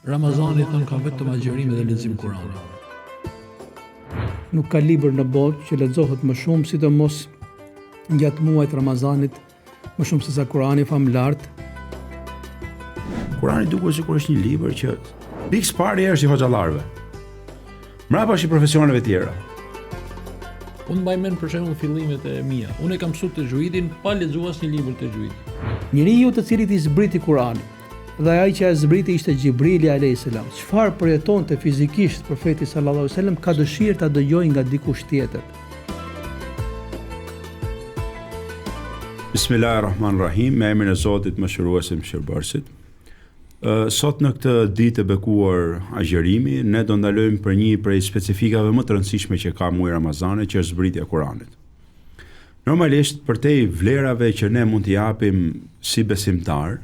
Ramazani thon ka vetëm agjërim dhe lexim Kur'ani. Nuk ka libër në botë që lexohet më shumë, sidomos gjatë muajit Ramazanit, më shumë se sa Kur'ani famlar. Kur'ani duket sikur është një libër që pikë parë është i hoxhallarëve. Mbrapa është i profesionalëve tjera. Unë mbaj mend për shembull fillimet e mia. Unë e kam mësuar tajwidin pa lexuar asnjë libër tajwidi. Njeriu të cilit i zbriti Kur'ani dhe ai që e zbriti ishte Xhibrili alayhis salam. Çfarë përjetonte fizikisht profeti sallallahu alaihi wasallam ka dëshirë ta dëgjojë nga dikush tjetër. Bismillahirrahmanirrahim, me emrin e Zotit mëshirues e mëshirbërësit. Sot në këtë ditë e bekuar agjërimi, ne do ndalojmë për një prej specifikave më të rëndësishme që ka muaji Ramazani, që është zbritja e Kuranit. Normalisht, përtej vlerave që ne mund t'i japim si besimtar,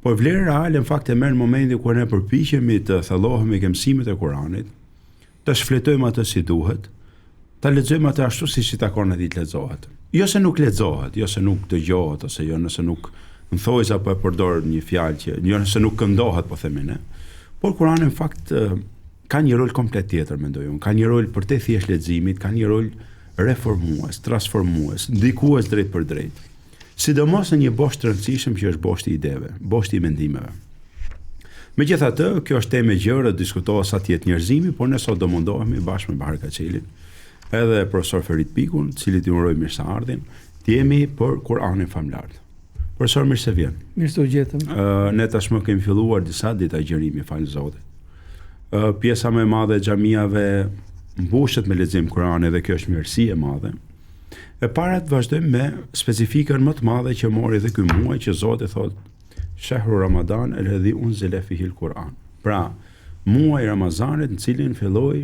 por vlerë reale në fakt e merr në momentin kur ne përpiqemi të thellohemi ke mësimet e Kuranit, të shfletojmë atë si duhet, ta lexojmë atë ashtu siç i takon atij të lexohet. Jo se nuk lexohet, jo se nuk dëgjohet, ose jo nëse nuk në thojës apo e përdor një fjalë që jo nëse nuk këndohet, po themi ne. Por Kurani në fakt ka një rol komplet tjetër, mendoj unë. Ka një rol për te thjesht leximit, ka një rol reformues, transformues, ndikues drejt për drejt. Sidomos në një boshë të rëndësishëm që është boshti i ideve, boshti i mendimeve. Megjithatë, kjo është temë e gjerë, diskutohet sa të jetë njerëzimi, por ne sot do mundohemi bashkë me Bahar Kaçelin, edhe profesor Ferit Pikun, cilit i uroj mirëseardhjen, të jemi për Kur'anin famlar. Profesor, mirë se vjen. Mirë se u gjetëm. Ne tashmë kemi filluar disa ditë agjërimi, falë Zotit. Pjesa më e madhe e xhamiave mbushet me lexim Kur'ani dhe kjo është mirësi e madhe. E para të vazhdojmë me specifikën më të madhe që mori edhe ky muaj, që Zoti thotë Shahru Ramadan alladhi unzila fihi al-Quran. Pra, muaji i Ramazanit në cilin filloi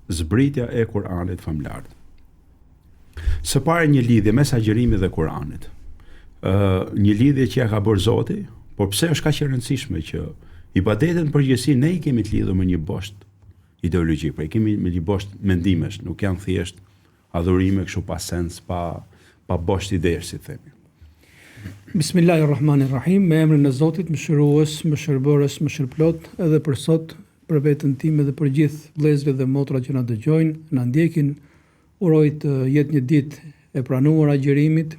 zbritja e Kur'anit famlar. Së pari një lidhje mes agjërimit dhe Kur'anit. Një lidhje që ja ka bërë Zoti, por pse është kaq e rëndësishme që ibadetën përgjithësi ne i kemi të lidhur me një boshtë ideologjik, pra i kemi me një boshtë mendimesh, nuk janë thjesht adhurime kështu pa sens, pa boshtë idesh, si themi. Bismillahirrahmanirrahim, me emrin e Zotit mëshirues, mëshirbërës, mëshirplot, edhe për sot, për veten time dhe për gjithë vëllezërit dhe motrat që na dëgjojnë, na ndjekin, uroj të jetë një ditë e pranuar agjërimit,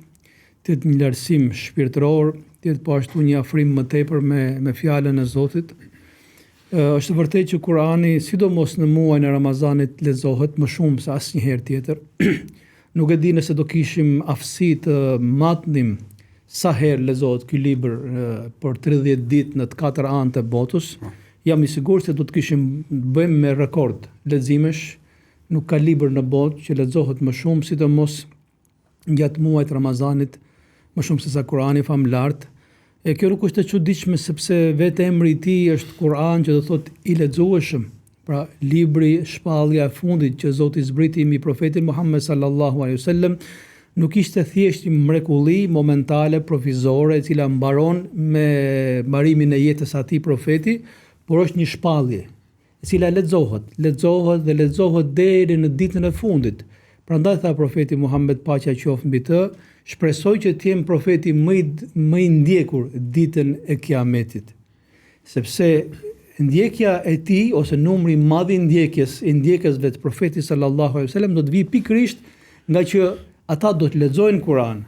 të jetë një lartësim shpirtëror, të jetë po ashtu një afrim më tepër me fjalën e Zotit. Është vërtet që Kurani, sidomos në muajin e Ramazanit, lexohet më shumë se asnjëherë tjetër. Nuk e di nëse do kishim aftësi të matnim sa herë lexohet ky libër për 30 ditë në të katër anë të botës. Jam i sigurt se do të kishim bëjmë me rekord leximesh. Nuk ka libër në botë që lexohet më shumë, sidomos gjatë muajit Ramazanit, më shumë se sa Kurani famlar. E kjo nuk është e çuditshme sepse vetë emri i tij është Kur'an, që do thotë i lexueshëm. Pra libri, shpallja e fundit që Zoti zbriti mbi profetin Muhammed sallallahu alaihi wasallam, nuk ishte thjesht një mrekulli momentale, provizore, e cila mbaron me mbarimin e jetës së atij profeti, por është një shpallje, e cila lexohet deri në ditën e fundit. Prandaj tha profeti Muhammed, paqja qoftë mbi të, shpresoj që të jem profeti më i ndjekur ditën e Kiametit. Sepse ndjekja e tij ose numri i madh i ndjekësve të profetit sallallahu alaihi wasallam do të vijë pikërisht nga që ata do të lexojnë Kur'an.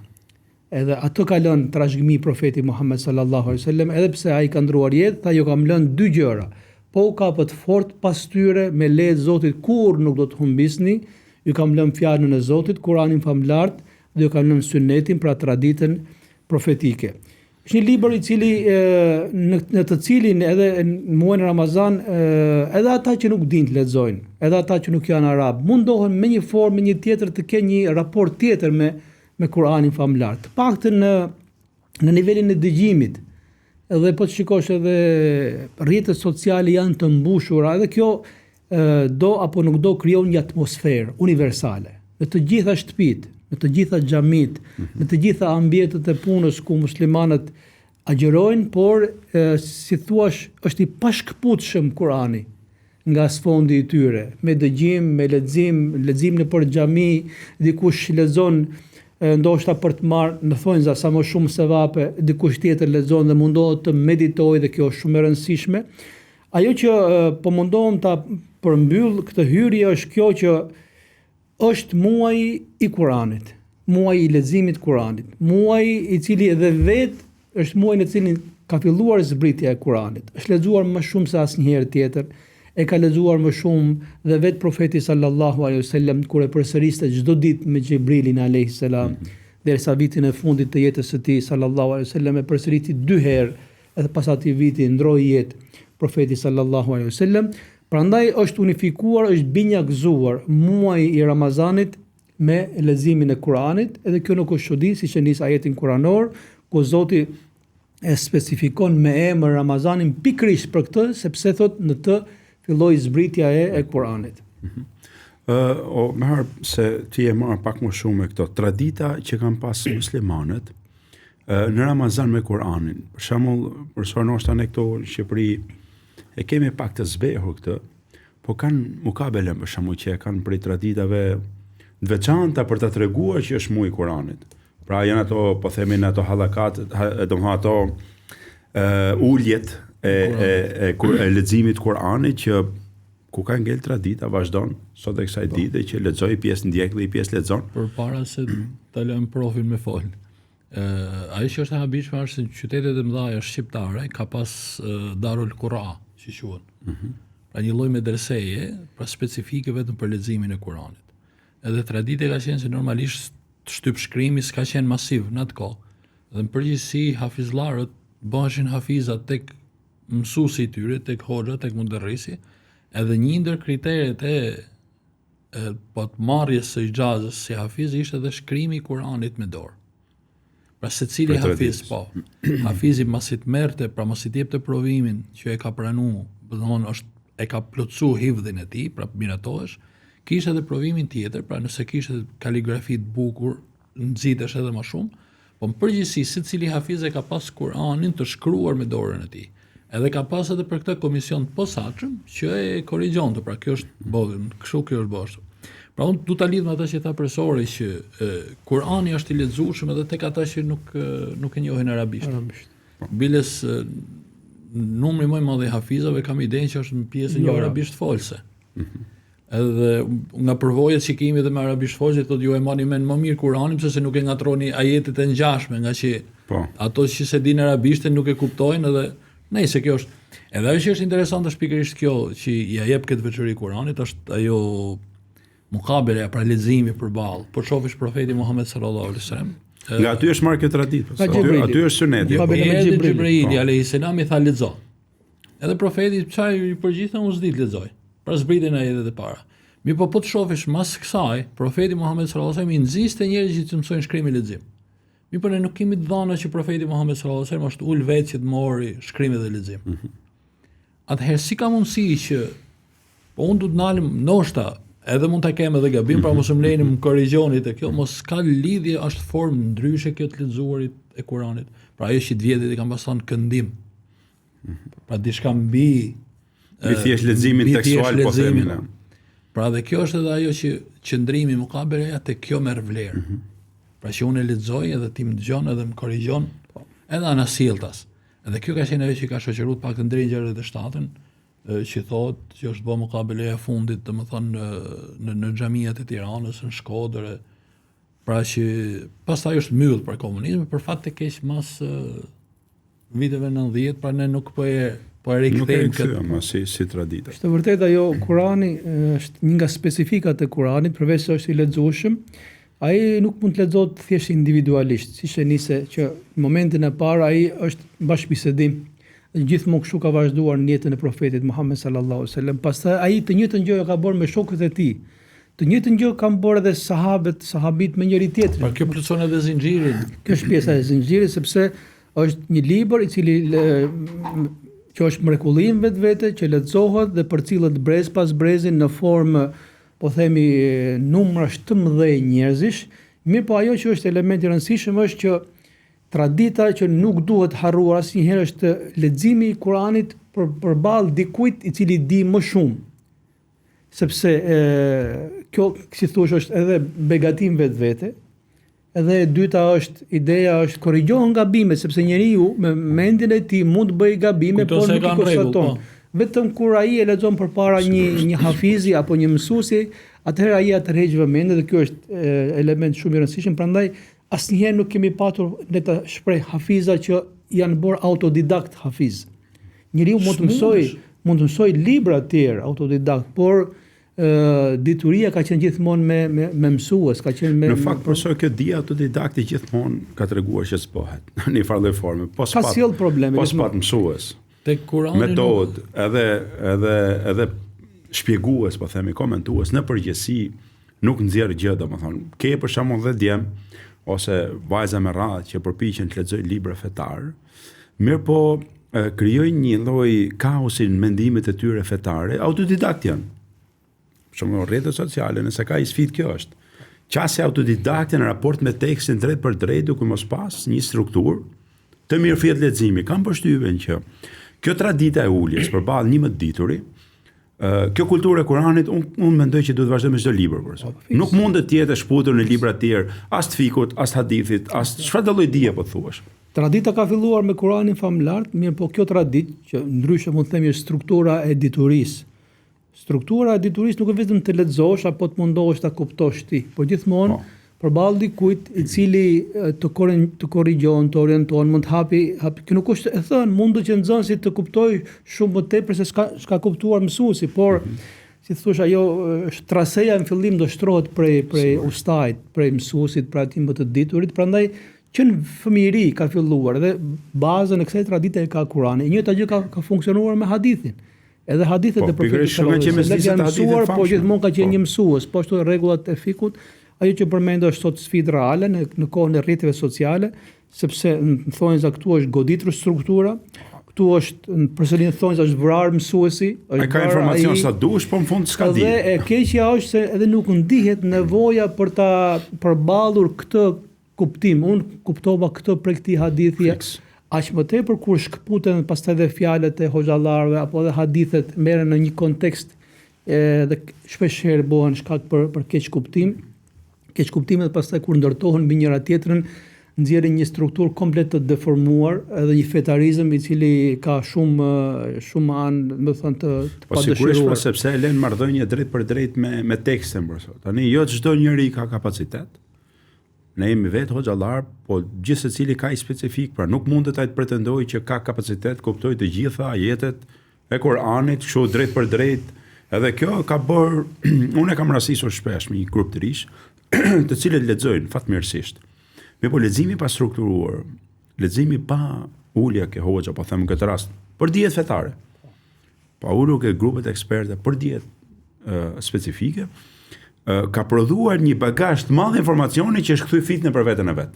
Edhe ato ka lënë trashëgimi profeti Muhammed sallallahu alaihi wasallam, edhe pse ai ka ndruar jetë, tha jo kam lënë dy gjëra. Po u kapët fort pas tyre me leje të Zotit, kur nuk do të humbisni, ju kam lënë fjalën e Zotit, Kur'anin famlar, dhe ju kam lënë sunetin, pra traditën profetike. Është një libër i cili në të cilin edhe në muajin Ramazan edhe ata që nuk dinë të lexojnë, edhe ata që nuk janë arab, mundohen me një formë, me një tjetër të kenë një raport tjetër me Kur'anin famlar. Të paktën në nivelin e dëgjimit. Edhe po të shikosh edhe rrjetet sociale janë të mbushura, edhe kjo do apo nuk do krijon një atmosferë universale në të gjitha shtëpitë, në të gjitha xhamit, në të gjitha ambientet e punës ku muslimanët agjërojnë, por si thuash është i pashkputshëm Kurani nga sfondi i tyre, me dëgjim, me lexim në për xhami, dikush lexon ndoshta për të marrë në thonjza sa më shumë sevape, dikush tjetër lexon dhe mundohet të meditojë, dhe kjo është shumë e rëndësishme. Ajo që po mundohem ta përmbyll këtë hyrje është kjo që është muaji i Kuranit, muaji i leximit të Kuranit, muaji i cili edhe vetë është muaji në cilin ka filluar zbritja e Kuranit. Është lexuar më shumë se asnjëherë tjetër, e ka lexuar më shumë dhe vetë profeti sallallahu alaihi wasallam kur e përsëriste çdo ditë me Xhibrilin alayhis salam, derisa vitin e fundit të jetës së tij sallallahu alaihi wasallam e përsëriti 2 herë, edhe pas atij viti ndroi jetë profeti sallallahu alaihi wasallam. Prandaj është unifikuar, është binjakzuar muaji i Ramazanit me leximin e Kuranit, edhe kjo nuk është çudi, siç e nis ajetin kuranor, ku Zoti e specifikon me emër Ramazanin pikërisht për këtë, sepse thot në të filloi zbritja e Kuranit. Më harë se ti e marrë pak më shumë e këto tradita që kanë pas muslimanët në Ramazan me Kuranin. Për shembull, për ndoshta ne këto në Shqipëri e kemi pak të zbehur këtë, po kanë mukabele për shembull që e kanë prej traditave të veçanta për ta treguar që është muaji i Kuranit. Pra janë ato, po themin ato hallakat, domethënë ato uljet e leximit të Kuranit që ku ka ngel tradita vazhdon sot e kësaj dite që lexoj pjesë ndjek dhe pjesë lexon. Përpara se ta lëm profin me fol. Ajo që është e habishme është se qytetet e mëdha shqiptare ka pas Darul Qura, si quhen. Pra një lloj medreseje, pra specifike vetëm për leximin e Kuranit. Edhe tradita ka qenë se normalisht shtyp shkrimi s'ka qenë masiv në atë kohë. Dhe në përgjithësi hafizllarët bëheshin hafizat tek mësuesi i tyre, tek hoxha, tek muderrisi, edhe një ndër kriteret e marrjes së ixhazës si hafiz ishte edhe shkrimi i Kuranit me dorë. Pra secili hafiz, hafizi masi të merrte, pra mos i jepte provimin që e ka pranuar, domthonë e ka plotësuar hifdhin e tij, pra miratohesh, kishte edhe provimin tjetër, pra nëse kishte kaligrafi të bukur, nxitesh edhe më shumë, po në përgjithësi secili hafiz e ka pas Kuranin të shkruar me dorën e tij. Edhe ka pas edhe për këtë komision të posaçëm që e korrigjonte, pra kjo është bodën, kështu kjo është bashkë. Pra unë du ta lidh me ata që tha profesori që Kurani është i lexueshëm edhe tek ata që nuk e njohin arabisht. Biles numri më i madh i hafizave kam idenë që është në pjesën jo arabisht folse. Edhe nga përvojat që kemi edhe me arabisht folse, thotë ju e marrni mend më mirë Kuranin sepse nuk e ngatroni ajetet e ngjashme, nga që ato që se dinë arabisht nuk e kuptojnë edhe nëse kjo është. Edhe ajo që është interesante është pikërisht kjo që ja jep këtë veçori Kuranit është ajo mukabele pra leximi përballë. Po shofish profeti Muhammed sallallahu alaihi wasallam. Nga aty është marrë kjo traditë. Aty është suneti. Xhibrili alayhis salam i tha lexo. Edhe profeti çfarë i përgjithë unë s'di të lexoj. Pra zbritën ajetet e para. Mi po të shofish mas kësaj, profeti Muhammed sallallahu alaihi wasallam i nxiste njerëzit që të mësojnë shkrim e lexim. Mi po ne nuk kemi të dhëna që profeti Muhammed sallallahu alaihi wasallam është ul vetë që të mori shkrim dhe lexim. Atëherë si ka mundësi që po unë du të nalim ndoshta edhe mund ta kem edhe gabim, pra mos më lejeni më korrigjoni te kjo, mos ka lidhje, është formë ndryshe kjo të lexuarit e Kuranit. Pra ajo që të vjetit i kanë pasur këndim. Pra diçka mbi thjesht leximin tekstual po themi ne. Pra dhe kjo është edhe ajo që qëndrimi mukabeleja te kjo merr vlerë. Pra që unë e lexoj edhe ti më dëgjon edhe më korrigjon, edhe anasjelltas. Edhe kjo ka qenë ajo që ka shoqëruar pak të drejtë 67-ën, që thotë që është bë mukabeleja e fundit, domethënë në xhamiat e Tiranës, në Shkodër, pra që pastaj është mbyll për komunizmin, për fat të keq mas viteve 90, pra ne nuk po e rikthejmë këtë si traditë. Është vërtet ajo Kurani është një nga specifikat e Kuranit, përveç se është i lexueshëm, ai nuk mund të lexohet thjesht individualisht, siç e nisë që në momentin e parë ai është bashkëbisedim. Gjithmonë kështu ka vazhduar në jetën e profetit Muhammed sallallahu alaihi wasallam. Pastaj ai të njëjtën gjë ka bërë me shokët e tij. Të njëjtën gjë kanë bërë edhe sahabit me njëri tjetrin. Pra kjo plotson edhe zinxhirin. Kjo është pjesa e zinxhirit sepse është një libër i cili që është mrekullim vetvete që lexohet dhe përcillet brez pas brezi në formë, po themi, numrash të mëdhenj njerëzish. Mirë, po ajo që është element i rëndësishëm është që tradita që nuk duhet harruar asnjëherë është leximi i Kuranit përballë dikujt i cili di më shumë. Sepse kjo, si thush, është edhe begatim vetvete. Edhe e dyta është ideja është korrigjohen gabimet, sepse njeriu me mendjen e tij mund të bëjë gabime, por nuk i konstaton. Vetëm kur ai e lexon përpara një hafizi apo një mësuesi, atëherë ai atërheq vëmendje dhe ky është element shumë i rëndësishëm. Prandaj asnjëherë nuk kemi patur ne të shpreh hafiza që janë bërë autodidakt hafiz. Njeriu mund të mësoj libra të tjerë autodidakt, por dituria ka qenë gjithmonë me mësues, ka qenë në fakt profesor kjo dia autodidakti gjithmonë ka treguar që s'pohet në një farë forme. Ka sjell probleme. Pas pat mësues. Tek Kurani metodë, edhe shpjegues, po themi, komentues në përgjithësi nuk nxjerr gjë, domethënë. Ke për shembull dhe djem ose vajza me radhë që përpiqen të lexojë libra fetar, mirë po krijojnë një lloj kaosi në mendimet e tyre fetare, autodidakt janë. Për shembull rrjetet sociale, nëse ka sfidë kjo është. Qase autodidakti në raport me tekstin drejt për drejt duke mos pas një strukturë të mirëfillt leximi. Kam përshtypjen që kjo tradita e uljes përballë një më dituri, kjo kulturë e Kuranit, unë mendoj që duhet të vazhdojmë me çdo libër për. Nuk mund të jetë e shputur në libra të tjerë, as të fikut, as të hadithit, as çfarë lloj dije po thuash. Tradita ka filluar me Kuranin famlar, mirë po kjo traditë që ndryshe mund të themi është struktura e diturisë. Struktura e diturisë nuk është vetëm të lexosh apo të mundohesh ta kuptosh ti, por gjithmonë përballë dikujt i cili të korrigjon, të orienton, mund të hapi, që nuk është e thënë, mundu që nxënësi të kuptoj shumë më tepër se s'ka kuptuar mësuesi, por si thosh ajo është traseja në fillim do shtrohet prej ustajt, prej mësuesit, prej atij më të diturit, prandaj që në fëmijëri ka filluar dhe bazën e kësaj tradite e ka Kurani. Njëjta gjë ka funksionuar me hadithin. Edhe hadithet e profetit sallallahu alajhi wasallam janë mësuar, po gjithmonë ka qenë një mësues, po ashtu rregullat e fikut. Ajo që përmendo është sot sfidë reale në kohën e rrjeteve sociale, sepse në thonjza këtu është goditur struktura, këtu është në përsëri thonjza është vrarë mësuesi, ai ka informacion sa dush, po në fund s'ka di. Dhe e keqja është se edhe nuk ndihet nevoja për ta përballur këtë kuptim. Unë kuptova këtë prej këtij hadithi. Aq më tepër kur shkputen pastaj edhe fjalët e hoxhallarëve apo edhe hadithet merren në një kontekst dhe shpeshherë bëhen shkak për keq kuptim. Keq kuptimet pastaj kur ndërtohen mbi njëra tjetrën nxjerrin një strukturë komplet të deformuar edhe një fetarizëm i cili ka shumë anë, më thënë të padëshiruar. Sigurisht sepse e lën marrëdhënie drejt për drejt me tekstin për sot. Tani jo çdo njeri ka kapacitet. Ne jemi vetë hoxhallar, po gjithë secili ka i specifik, pra nuk mundet ai të pretendojë që ka kapacitet kuptoj të gjitha ajetet e Kuranit, kështu drejt për drejt. Edhe kjo ka bërë, unë e kam rastisur shpesh me një grup të rish, të cilët lexojnë fatmirësisht. Me po leximi pa strukturuar, leximi pa ulja ke hoxha, po them në këtë rast, për dijet fetare. Pa ulur ke grupet eksperte për dijet specifike, ka prodhuar një bagazh të madh informacioni që është kthy fitnë për veten e vet.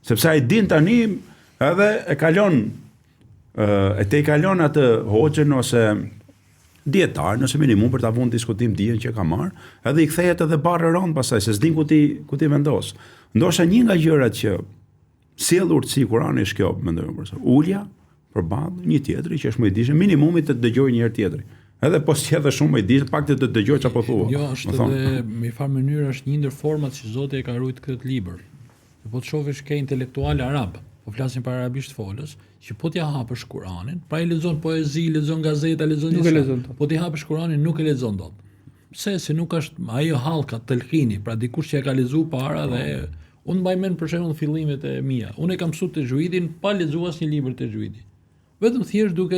Sepse ai din tani edhe e kalon atë hoxhën ose dietar, nëse minimum për ta vënë diskutim dijen që ka marr, edhe i kthehet edhe barrë rond pastaj se s'din ku ti vendos. Ndoshta një nga gjërat që sjell urtësi Kurani është kjo, mendoj unë përse. Ulja përballë një tjetri që është më i dishëm, minimumi të dëgjoj një herë tjetri. Edhe po s'jedhe shumë më i dishëm, pak të dëgjoj çapo thua. Jo, është edhe me farë mënyrë është një ndër format që Zoti e ka ruajtur këtë libër. Po të shohësh ke intelektual arab, po flasin për arabisht folës, që po t'ja hapësh Kuranin, pra i lexon poezi, lexon gazeta, lexon gjëra. Po t'i hapësh Kuranin nuk e lexon dot. Pse? Se nuk është ajo hallka telkini, pra dikush që e ka lexuar para dhe unë mbaj mend për shembull fillimet e mia. Unë e kam mësuar tajwidin pa lexuar asnjë libër tajwidi. Vetëm thjesht duke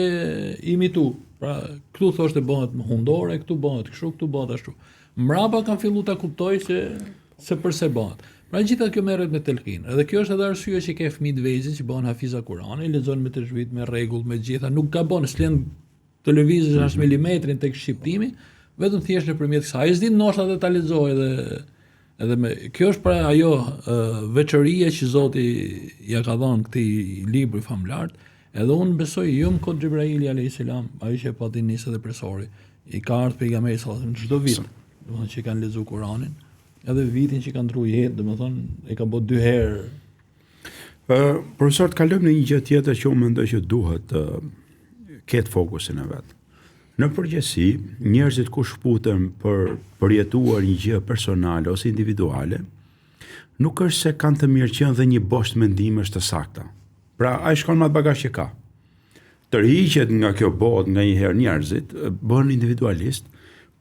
imituar. Pra këtu thoshte bëhet hundore, këtu bëhet kështu, këtu bëhet ashtu. Mbrapa kam filluar ta kuptoj se pse bëhet. Pra gjitha kjo merret me telkin. Edhe kjo është edhe arsyeja që ke fëmijë të vegjël që bëhen hafiza Kurani, lexojnë me tajwid, me rregull, me gjitha, nuk gabon, s'len televizor 6 mm tek shqiptimi, vetëm thjesht nëpërmjet kësaj. Ai s'di ndoshta edhe ta lexojë edhe me kjo është pra ajo veçoria që Zoti ja ka dhënë këtij libri famlar. Edhe unë besoj jo më kod Xhibraili alayhis salam, ai që pati nisë dhe presori, i ka ardhur pejgamberi sallallahu alajhi wasallam çdo vit, domethënë që kanë lexuar Kuranin, edhe vitin që kanë ndruar jetë, domethënë e ka bërë 2 herë. Profesor, të kalojmë në një gjë tjetër që unë mendoj që duhet ketë fokusin e vet. Në përgjithësi, njerëzit kur shputen për përjetuar një gjë personale ose individuale, nuk është se kanë të mirëqenë dhe një bosh mendimesh të sakta. Pra, ai shkon me atë bagazh që ka. tërhiqet nga kjo botë nga një herë njerëzit, bëhen individualist,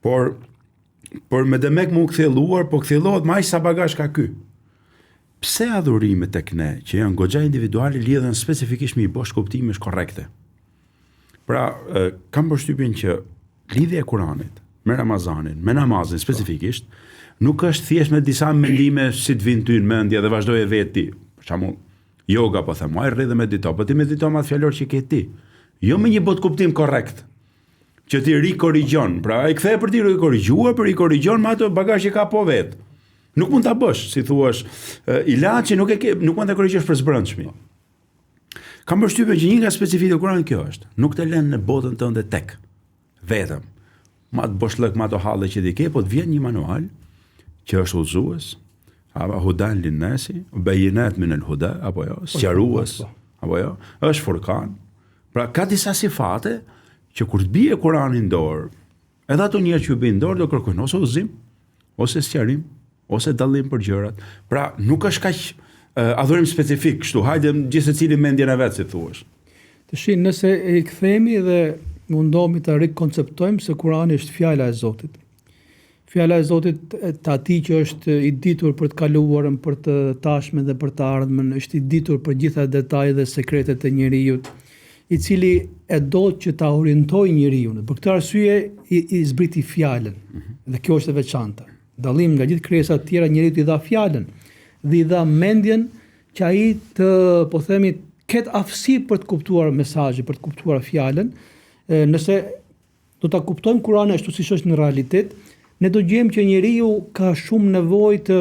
por me demek mu kthjelluar, po kthjellohet më aq sa bagazh ka ky. Pse adhurimet tek ne, që janë goxha individuale, lidhen specifikisht me i bosh kuptimesh korrekte? Pra, kam përshtypjen që lidhja e Kuranit me Ramazanin, me namazin specifikisht, nuk është thjesht me disa mendime si të vinë ty në mendje dhe vazhdoje vetë ti. Për shembull, yoga po them, ai rri dhe medito, po ti medito me atë fjalor që ke ti. Jo me një bot kuptim korrekt, që ti rikorrigjon. Pra, ai kthehej për ti rikorrigjuar, për rikorrigjon me ato bagazh që ka po vetë. Nuk mund ta bësh, si thuash, ilaçi nuk mund ta korrigjosh për zbrëndshmi. Kam përshtypjen që një nga specifikat e Kuranit kjo është. Nuk të lën në botën tënde tek vetëm. Ma të boshllëk, ma të halle që ti ke, po të vjen një manual që është udhëzues, apo hudan lin-nasi, bayinat min al-huda, apo jo, sqarues, apo jo, është furkan. Pra ka disa sifate që kur të bie Kurani në dorë, edhe ato njerëz që bin në dorë do kërkojnë ose udhëzim, ose sqarim, ose dallim për gjërat. Pra nuk është kaq adhurim specifik, kështu hajde gjithë secili mendjen e vet, si thuash. Tash nëse e kthehemi dhe mundohemi të rikonceptojmë se Kurani është fjala e Zotit. Fjala e Zotit të atij që është i ditur për të kaluarën, për të tashmen dhe për të ardhmen, është i ditur për gjitha detajet dhe sekretet e njerëzit, i cili e do që ta orientojë njeriu. Për këtë arsye i zbriti fjalën. Dhe kjo është e veçantë. Dallim nga gjithë krijesat të tjera, njeriu i dha fjalën dhe i dha mendjen që ai të, po themi, ketë aftësi për të kuptuar mesazhin, për të kuptuar fjalën. Nëse do ta kuptojmë Kur'anin ashtu siç është në realitet, ne do gjejmë që njeriu ka shumë nevojë të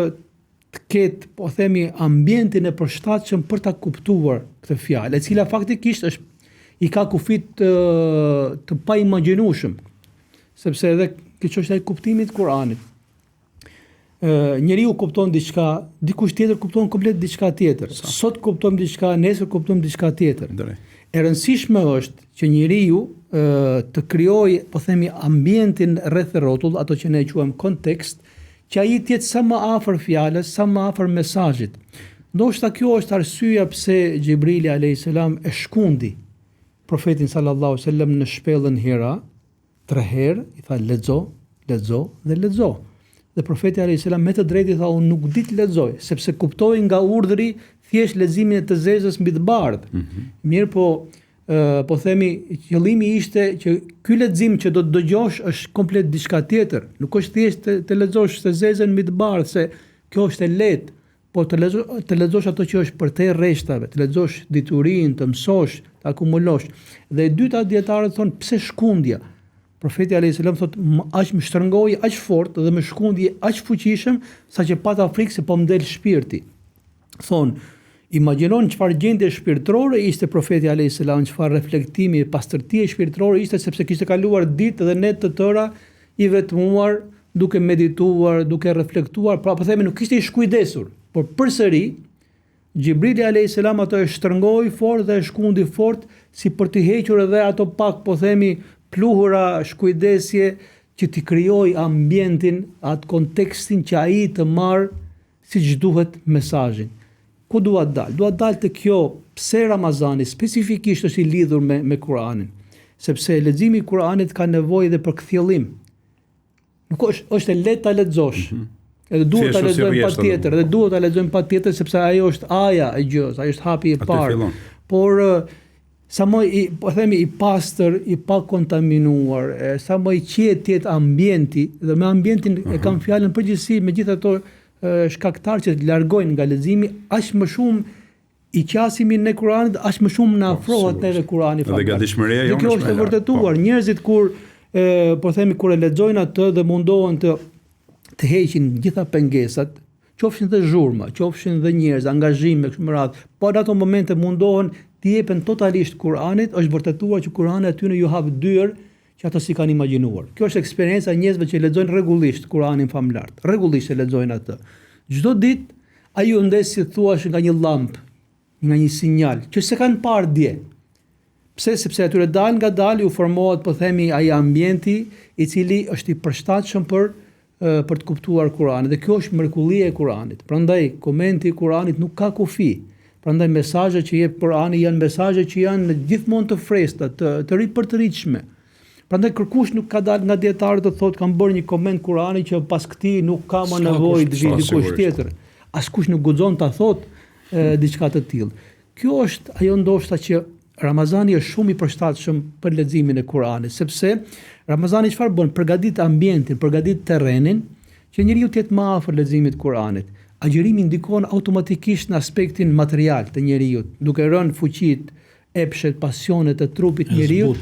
ketë, po themi, ambientin e përshtatshëm për ta kuptuar këtë fjalë, e cila faktikisht është i ka kufit të paimagjinueshëm, sepse edhe kjo është ai kuptimi i Kur'anit. Njeriu kupton diçka, dikush tjetër kupton komplet diçka tjetër. Sot kuptojmë diçka, nesër kuptojmë diçka tjetër. E rëndësishme është që njeriu të krijojë, po themi, ambientin rreth rrotull, ato që ne e quajmë kontekst, që ai të jetë sa më afër fjalës, sa më afër mesazhit. Ndoshta kjo është arsyeja pse Xhibrili alayhis salam e shkundi profetin sallallahu alaihi wasallam në shpellën Hira 3 herë, i tha lexo, lexo dhe lexo. Dhe profeti alayhis salam me të drejtë tha unë nuk di të lexoj, sepse kuptoj nga urdhri thjesht leximin e të zezës mbi të bardhë. Mirë po themi, qëllimi ishte që ky lexim që do të dëgjosh është komplet diçka tjetër. Nuk është thjesht të lexosh të zezën mbi të bardhë, se kjo është e lehtë, po të lexosh ato që është për te rreshtave, të lexosh diturinë, të mësosh, të akumulosh. Dhe e dyta, dietarët thonë pse shkundja. Profeti alayhis salam thotë aq më shtrëngoi aq fort dhe më shkundi aq fuqishëm saqë pata frikë se po më del shpirti. Thonë, imagjinon çfarë gjendje shpirtërore ishte profeti alayhis salam, çfarë reflektimi, pastërtie shpirtërore ishte, sepse kishte kaluar ditë dhe net të tëra i vetmuar, duke medituar, duke reflektuar, pra po themi nuk kishte i shkujdesur, por përsëri Xhibrili alayhis salam ato e shtrëngoi fort dhe e shkundi fort si për të hequr edhe ato pak, po themi, pluhura shkujdesje që t'i krijoj ambientin, atë kontekstin që ai të marr siç duhet mesazhin. Ku dua të dal? Dua të dal te kjo, pse Ramazani specifikisht është i lidhur me Kur'anin, sepse leximi i Kur'anit ka nevojë edhe për kthjellim. Nuk është e lehtë ta lexosh. Edhe duhet ta lexojmë patjetër, edhe duhet ta lexojmë patjetër sepse ajo është aja e gjës, ajo është hapi i parë. Por sa më po themi i pastër, i pa kontaminuar, sa më i qetë jetë ambienti, dhe me ambientin e kam fjalën përgjithësi, me gjithë ato shkaktarë që të largojnë nga leximi, aq më shumë i qasimin në Kur'anit, aq më shumë na afrohet neve Kur'ani. Dhe gatishmëria jonë kjo është e vërtetuar. Njerëzit kur po themi kur e lexojnë atë dhe mundohen të heqin gjitha pengesat, qofshin dhe zhurma, qofshin dhe njerëz, angazhim me kështu me radhë, po në ato momente mundohen të jepen totalisht Kur'anit, është vërtetuar që Kur'ani aty në ju hap dyer që ato si kanë imagjinuar. Kjo është eksperienca e njerëzve që lexojnë rregullisht Kur'anin famlar. Rregullisht e lexojnë atë. Çdo ditë ai u ndes si thuash nga një llampë, nga një sinjal që se kanë parë dje. Pse? Sepse atyre dal nga dal u formohet, po themi, ai ambienti i cili është i përshtatshëm për të kuptuar Kur'anin. Dhe kjo është mrekullia e Kur'anit. Prandaj komenti i Kur'anit nuk ka kufi. Prandaj mesazhet që jep Kurani janë mesazhe që janë gjithmonë të freskëta, të ripërtëritshme. Prandaj kërkush nuk ka dalë nga dietarët të thotë kam bërë një koment Kurani që pas këtij nuk ka më nevojë të vijë dikush tjetër. Askush nuk guxon ta thotë diçka të tillë. Kjo është ajo ndoshta që Ramazani është shumë i përshtatshëm për leximin e Kuranit, sepse Ramazani çfarë bën? Përgatit ambientin, përgatit terrenin që njeriu të jetë më afër leximit të Kuranit. Agjërimi ndikon automatikisht në aspektin material të njeriu, duke rënë fuqitë, epshet, pasionet e trupit njeriu,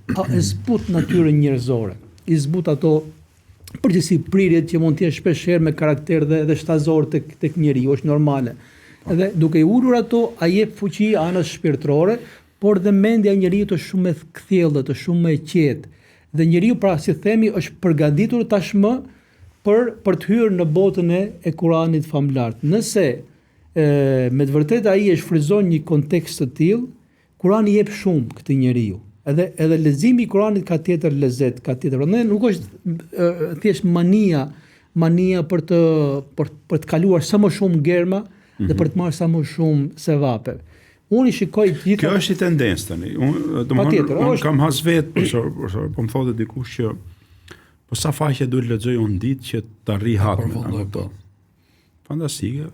e zbut natyrën njerëzore. I zbut ato përgjithësi prirjet që mund të jenë shpeshherë me karakter dhe shtazor tek njeriu, është normale. Edhe duke i ulur ato, ai jep fuqi anës shpirtërore, por dhe mendja e njeriu është shumë e kthjellët, është shumë e qetë. Dhe njeriu, pra si themi, është përgatitur tashmë për të hyrë në botën e Kuranit famlar. Nëse me të vërtetë ai e shfryzon një kontekst të tillë, Kurani jep shumë këtë njeriu. Edhe leximi i Kuranit ka tjetër lezet, ka tjetër. Ne nuk është thjesht mania për të kaluar sa më shumë germa dhe për të marrë sa më shumë sevape. Unë i shikoj gjithë. Kjo është i tendencë tani. Unë kam has vetë, po më thotë dikush që po sa faqe duhet lexoj unë ditë që të arri hatme. Fantastike.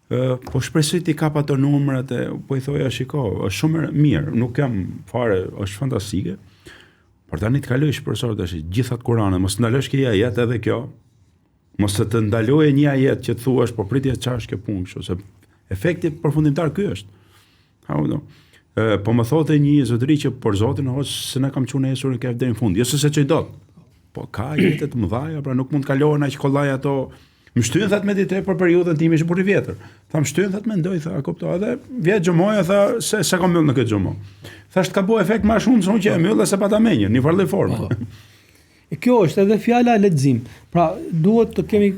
Po shpresoj ti kap ato numrat po i thoja shiko, është shumë mirë, nuk kam fare, është fantastike. Por tani të kalojsh profesor tash gjithat Kurane, mos ndalosh kjo ajet edhe kjo. Mos të ndalojë një ajet që thuash po pritje çash kjo punë kështu, se efekti përfundimtar ky është. Po më thotë një zotëri që për Zotin hoç se na kam çuar nesër në kaf deri në fund. Jo se çoj dot. Po ka jete të mëdha, pra nuk mund të kalohen aq kollaj ato. Më shtyn thatë me ditë për periudhën time ishte për i vjetër. Tham shtyn thatë mendoj, tha, kuptoj, edhe vjet xhomoja, tha, se kam mbyll në këtë xhomo. Thash ka bëu efekt më shumë se unë që e mbyll se pa ta menjë, në farë formë. E kjo është edhe fjala lexim. Pra duhet të kemi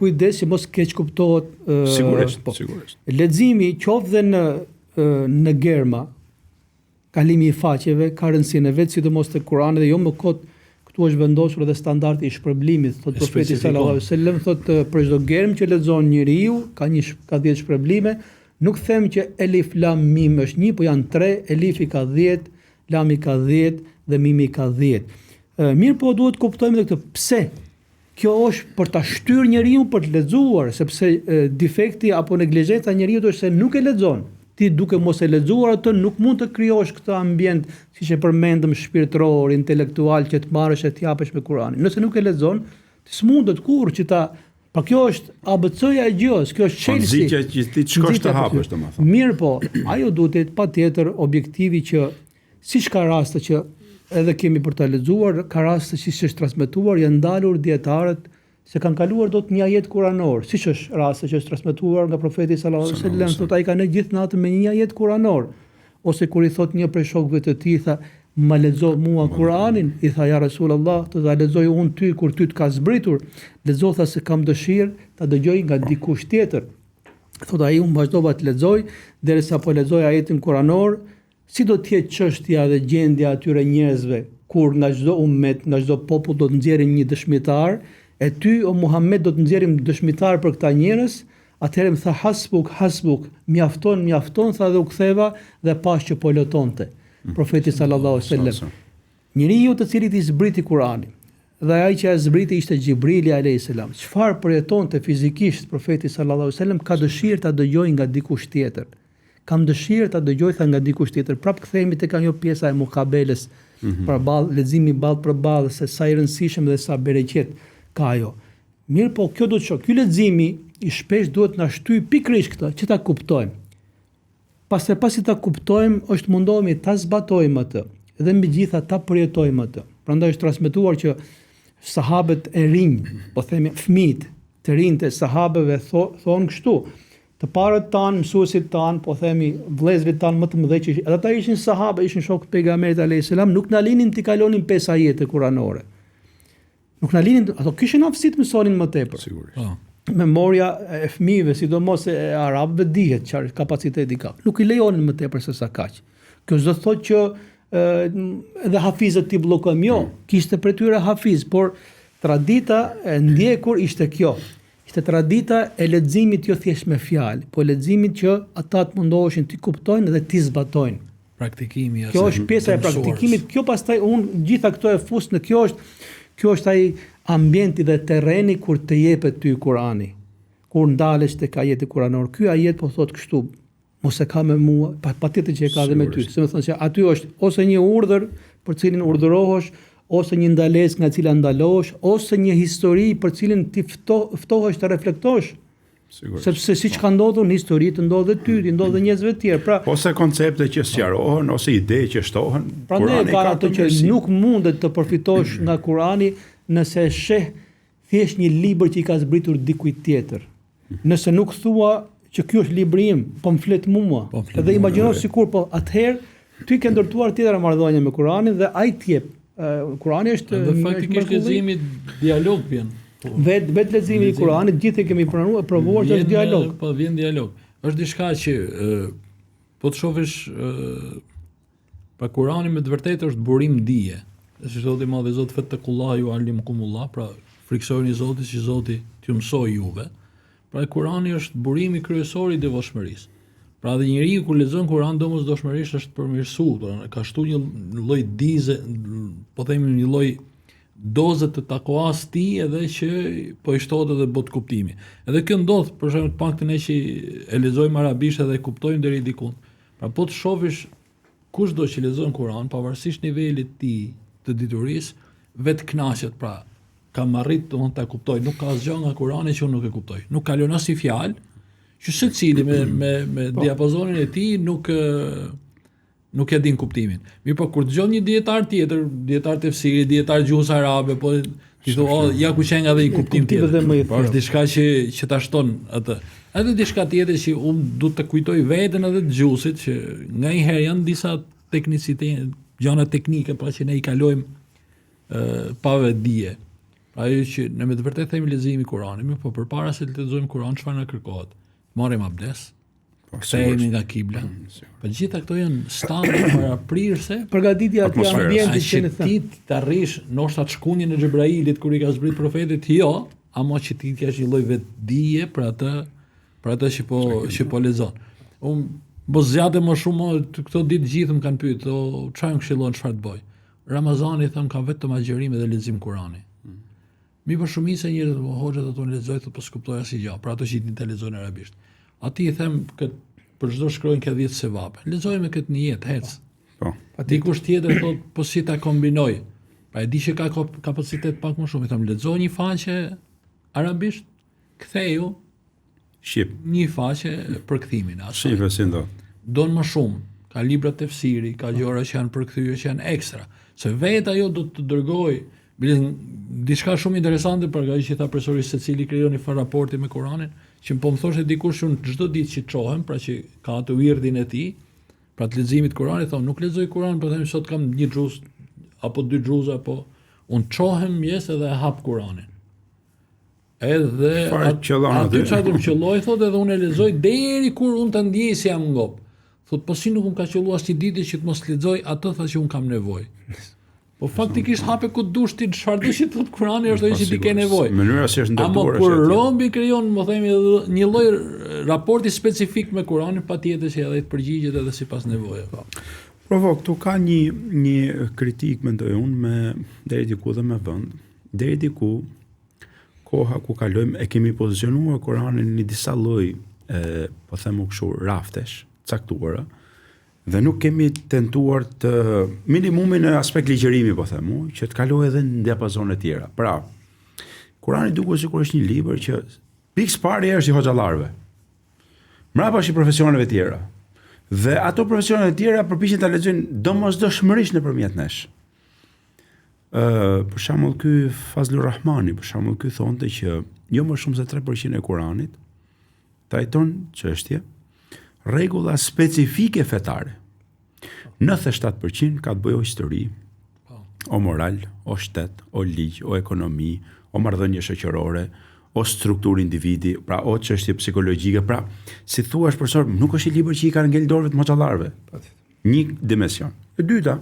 kujdes që mos keq kuptohet. Sigurisht. Leximi qoftë dhe në germa, kalimi i faqeve ka rëndësinë e vet, sidomos te Kurani dhe jo më kot. Këtu është vendosur edhe standardi i shpërblimit, thot profeti sallallahu alajhi wasallam, thot për çdo germ që lexon njeriu ka 10 shpërblime. Nuk them që elif lam mim është 1, po janë 3, elifi ka 10, lami ka 10 dhe mimi ka 10. Mirë, po duhet kuptojmë edhe këtë. Pse? Kjo është për ta shtyrë njeriu për të lexuar, sepse defekti apo neglizhenca e njeriu është se nuk e lexon. Ti duke mos e lexuar atë nuk mund të krijosh këtë ambient, siç e përmendëm, shpirtëror, intelektual që të marrësh e të japësh me Kur'anin. Nëse nuk e lexon, ti s'mundet kurrë që ta. Pa kjo është ABC-ja e gjës, kjo është Chelsea. Nxitja që ti të shkosh të hapësh, domethënë. Mirë, po, ajo duhet të jetë patjetër objektivi që siç ka raste që edhe kemi për ta lexuar, ka raste siç është transmetuar, janë ndalur dietarët se kanë kaluar dot një ajet kuranor, siç është rasti që është transmetuar nga profeti sallallahu alajhi wasallam, thotë ai kanë gjithë natën me një ajet kuranor, ose kur i thot një prej shokëve të tij, tha, "Ma lexo mua Kur'anin", i tha, "Ja Rasulullah, të ta lexoj unë ty kur ty të ka zbritur", lexo tha se kam dëshirë ta dëgjoj nga dikush tjetër. Thotë ai, unë vazhdova të lexoj derisa po lexoj ajetin kuranor, si do të jetë çështja dhe gjendja atyre njerëzve kur nga çdo ummet, nga çdo popull do të nxjerrin një dëshmitar. E ty, o Muhammed, do të nxjerrim dëshmitar për këta njerëz. Atëherë më tha hasbuk, mjafton, tha dhe u ktheva dhe pash që po lotonte. Profeti sallallahu alaihi wasallam. Njeriu të cilit i zbriti Kurani, dhe ai që e zbriti ishte Xhibrili alayhis salam. Çfarë përjetonte fizikisht profeti sallallahu alaihi wasallam, ka dëshirë ta dëgjojë nga dikush tjetër. Kam dëshirë ta dëgjoj tha nga dikush tjetër. Prap kthehemi tek ajo pjesa e mukabeles, përballë leximi ballë për ballë, se sa i rëndësishëm dhe sa bereqet ka ajo. Mirë, po kjo do të shoh. Ky leximi i shpesh duhet na shtyj pikërisht këtë, që ta kuptojmë. Pasi ta kuptojmë, është mundohemi ta zbatojmë atë dhe megjithatë ta përjetojmë atë. Prandaj është transmetuar që sahabët e rinj, po themi fëmijët të rinj të sahabëve thonë kështu, të parët tanë, mësuesit tanë, po themi vëllezërit tanë më të mëdhenj që edhe ata ishin sahabë, ishin shokë të pejgamberit alayhis salam, nuk na linin të kalonin 5 ajete kuranore. Nuk na linin, ato kishin aftësi të mësonin më tepër. Sigurisht. Memoria e fëmijëve, sidomos e arabëve, dihet çfarë kapaciteti ka. Nuk i lejonin më tepër se sa kaq. Kjo s'do të thotë që edhe hafizët ti bllokojmë, jo, kishte për tyre hafiz, por tradita e ndjekur ishte kjo. Ishte tradita e leximit jo thjesht me fjalë, po leximit që ata të mundoheshin të kuptojnë dhe të zbatojnë. Praktikimi. Kjo është pjesa e praktikimit. Kjo pastaj unë gjitha këto e fus në kjo është ai ambienti dhe terreni kur të jepet ty Kurani. Kur ndalesh tek ajeti kuranor, ky ajet po thot kështu, mos e ka me mua, patjetër që e ka dhe me ty. Se më thënë që aty është ose një urdhër për cilin urdhërohesh, ose një ndalesë nga cila ndalohesh, ose një histori për cilin ti ftohesh të reflektosh. Sigurisht. Sepse siç ka ndodhur në histori të ndodhet ty, të ndodhet njerëzve të tjerë. Pra, ose koncepte që sqarohen, ose ide që shtohen. Prandaj ka ato që nuk mundet të përfitosh nga Kurani nëse sheh thjesht një libër që i ka zbritur dikujt tjetër. Nëse nuk thua që ky është libri im, po më flet mua. Dhe imagjino sikur po atëherë ty ke ndërtuar tjetër marrëdhënie me Kuranin dhe ai të jep. Kurani është në faktikisht leximi dialog vjen. Vet leximi i Kuranit gjithë e kemi provuar që është dialog. Po vjen dialog. Është diçka që po të shohësh pa Kurani me të vërtetë është burim dije. Si thotë i Madhi Zot fetakullahu alimkumullah, pra friksoni Zotit që Zoti t'ju mësoj juve. Pra Kurani është burimi kryesor i devotshmërisë. Pra dhe njeriu kur lexon Kur'an domosdoshmërisht është përmirësuar, ka shtu një lloj dize, po themi një lloj doze të takuas ti edhe që po i shtohet edhe bot kuptimi. Edhe kjo ndodh, për shembull, të paktën ne që e lexojmë arabisht edhe e kuptojmë deri diku. Pra po të shohësh kushdo që lexon Kur'an, pavarësisht nivelit të tij të diturisë, vetë kënaqet, pra kam arritur ta kuptoj, nuk ka asgjë nga Kur'ani që unë nuk e kuptoj. Nuk kalon as i fjalë që secili me diapazonin e tij nuk e din kuptimin. Mirë, po kur dëgjon një dietar tjetër, dietar tefsiri, dietar gjuhës arabe, po ti thua, ja ku qen edhe një kuptim tjetër. Po është diçka që ta shton atë. Edhe diçka tjetër që unë du të kujtoj veten edhe të gjuhësit që nganjëherë janë disa teknicitet, gjëra teknike, pra që ne i kalojmë pa dije. Ajo që ne me të vërtetë themi leximi i Kuranit, po përpara se të lexojmë Kur'an, çfarë na kërkohet? Marrim abdes, kthehemi nga kibla. Po gjitha këto janë standarde paraprirëse, përgatitja e atij ambientit që ne ti të arrish ndoshta të shkunjën e Xhebrailit kur i ka zbrit profetit, jo, ama që ti kesh një lloj vetdije për atë që po lexon. Unë zgjatem më shumë këto ditë gjithë më kanë pyetur, çfarë më këshillon, çfarë të bëj? Ramazani them ka vetëm agjërim dhe lexim Kurani. Mi për shumica njerëz hoxhat ato lexojnë thotë po s'kuptoj asnjë gjë, për ato që i lexojnë arabisht. Ati i them për çdo shkruajnë ka 10 sevape. Lexoj me këtë nijet, hec. Po. Dikush tjetër thotë po si ta kombinoj. Pra e di që ka kapacitet pak më shumë, i them lexoj një faqe arabisht, ktheju shqip një faqe për kthimin. Shifë si ndodh. Don më shumë, ka libra tefsiri, ka gjëra që janë përkthyer që janë ekstra. Se vetë ajo do të dërgoj diçka shumë interesante për ajo që tha profesori secili krijon një far raporti me Kur'anin, që po më thoshte dikush unë çdo ditë që çohem, pra që ka atë wirdin e tij, pra të leximit Kur'anit, thonë nuk lexoj Kur'an, por them sot kam një xhuz apo 2 xhuza, apo unë çohem mjes edhe e hap Kur'anin. Edhe aty çfarë më qelloi thotë edhe unë e lexoj deri kur unë ta ndjej se jam ngop. Thotë po si nuk më ka qelluar as një ditë që të mos lexoj atë tha që unë kam nevojë. Po faktikisht hape ku dush ti çfarë do që thot Kurani është ajo që ti ke nevojë. Mënyra si është ndërtuar është. Ama kur rombi krijon, më themi, një lloj raporti specifik me Kuranin, patjetër që edhe të përgjigjet edhe sipas nevojës. Provo, këtu ka një kritik mendoj unë me deri diku dhe me vend. Deri diku koha ku kalojmë e kemi pozicionuar Kuranin në disa lloj po them kështu raftesh, caktuara. Dhe nuk kemi tentuar të minimumin në aspekt ligjërimi, po them, që të kalojë edhe në diapazone të tjera. Pra, Kurani duket sikur është një libër që pikë parë është i hoxhallarëve. Mbrapa është i profesioneve të tjera. Dhe ato profesione të tjera përpiqen ta lexojnë domosdoshmërisht nëpërmjet nesh. Për shembull ky Fazlur Rahmani, për shembull ky thonte që jo më shumë se 3% e Kuranit trajton çështje rregulla specifike fetare. 97% ka të bëjë o histori, o moral, o shtet, o ligj, o ekonomi, o marrëdhënie shoqërore, o strukturë individi, pra o çështje psikologjike, pra si thuash profesor, nuk është i libër që i kanë ngel dorëve të moxhallarëve. Një dimension. E dyta,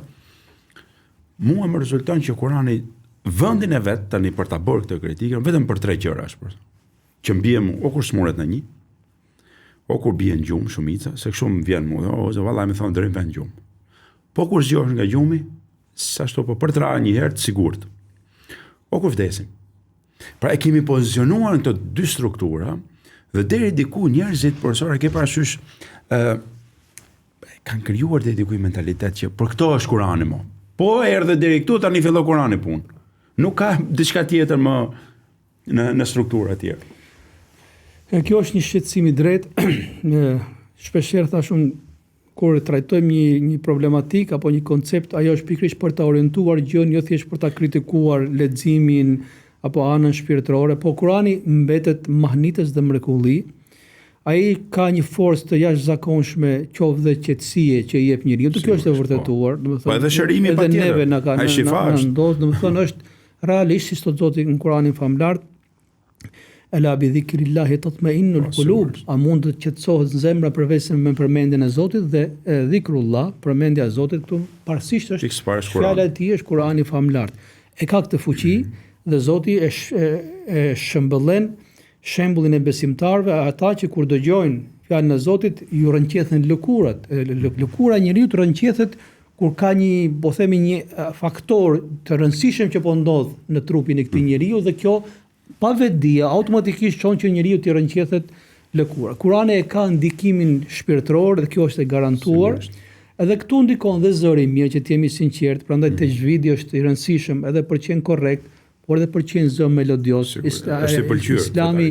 mua më rezulton që Kurani vendin e vet tani për ta bërë këtë kritikën vetëm për 3 gjëra është. që mbiem o kur smuret në një, o kur bie në gjumë shumica, se kështu më vjen mua, vallai më thon deri në gjumë. Po kur zgjohesh nga gjumi, sa shto po për të ra një herë të sigurt. O kur vdesim. Pra e kemi pozicionuar në të dy struktura dhe deri diku njerëzit profesor e ke parasysh kanë krijuar deri diku mentalitet që për këto është Kurani mo. Po erdhe deri këtu tani fillo Kurani punë. Nuk ka diçka tjetër më në struktura të tjera. Kjo është një shqetësim i drejtë. Shpeshherë thash unë kur trajtojmë një problematik apo një koncept, ajo është pikërisht për ta orientuar gjën, jo thjesht për ta kritikuar leximin apo anën shpirtërore, po Kurani mbetet mahnitës dhe mrekulli. Ai ka një forcë të jashtëzakonshme, qoftë dhe qetësie që i jep njeriu. Kjo është e vërtetuar, domethënë. Po edhe shërimi patjetër. Edhe neve na ka ndodhur, domethënë është realisht si thot Zoti në Kuranin famlar, Ela bi dhikrillahi tatma'innul qulub, a mund të qetësohet zemra përveç me përmendjen e Zotit dhe dhikrullah, përmendja e Zotit këtu parsisht është fjala e tij, është Kurani famlar. E ka këtë fuqi dhe Zoti e shëmbëllen shembullin e besimtarëve, ata që kur dëgjojnë fjalën e Zotit ju rënqethen lëkurat. Lëkura e njeriu rënqethet kur ka një, po themi, një faktor të rëndësishëm që po ndodh në trupin e këtij njeriu dhe kjo pa vetdia automatikisht çon që njeriu të rënqethet lëkura. Kurani e ka ndikimin shpirtëror dhe kjo është e garantuar. Edhe këtu ndikon dhe zëri mirë që të jemi sinqert, prandaj tajvidi është i rëndësishëm edhe për të qenë korrekt, por edhe për të qenë zë melodios. Islami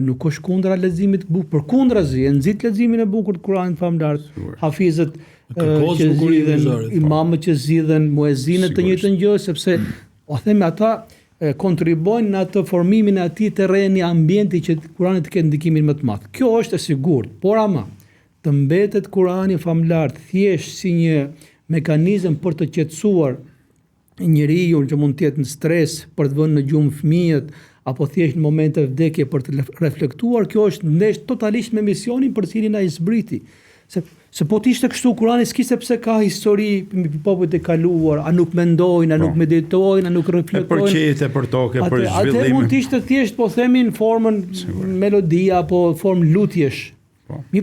nuk është kundra leximit të bukur, përkundrazi e nxit leximin e bukur të Kuranit famlar. Hafizët që zgjidhen, imamët që zgjidhen, muezinët të njëjtën gjë, sepse o themi ata kontribojnë në atë formimin e atij terreni, ambienti që Kurani të ketë ndikimin më të madh. Kjo është e sigurt, por ama të mbetet Kurani famlar thjesht si një mekanizëm për të qetësuar njeriu që mund të jetë në stres, për të vënë në gjumë fëmijët apo thjesht në momente vdekje për të reflektuar, kjo është ndesh totalisht me misionin për cilin ai zbriti. Se po t'ishte kështu, Kurani s'kishte pse ka histori mbi popujt e kaluar, a nuk mendojnë, a nuk meditojnë, a nuk reflektojnë. Përqete për tokë, për zhvillim. Atë mund t'ishte thjesht, po themi, në formën melodia apo formë lutjesh.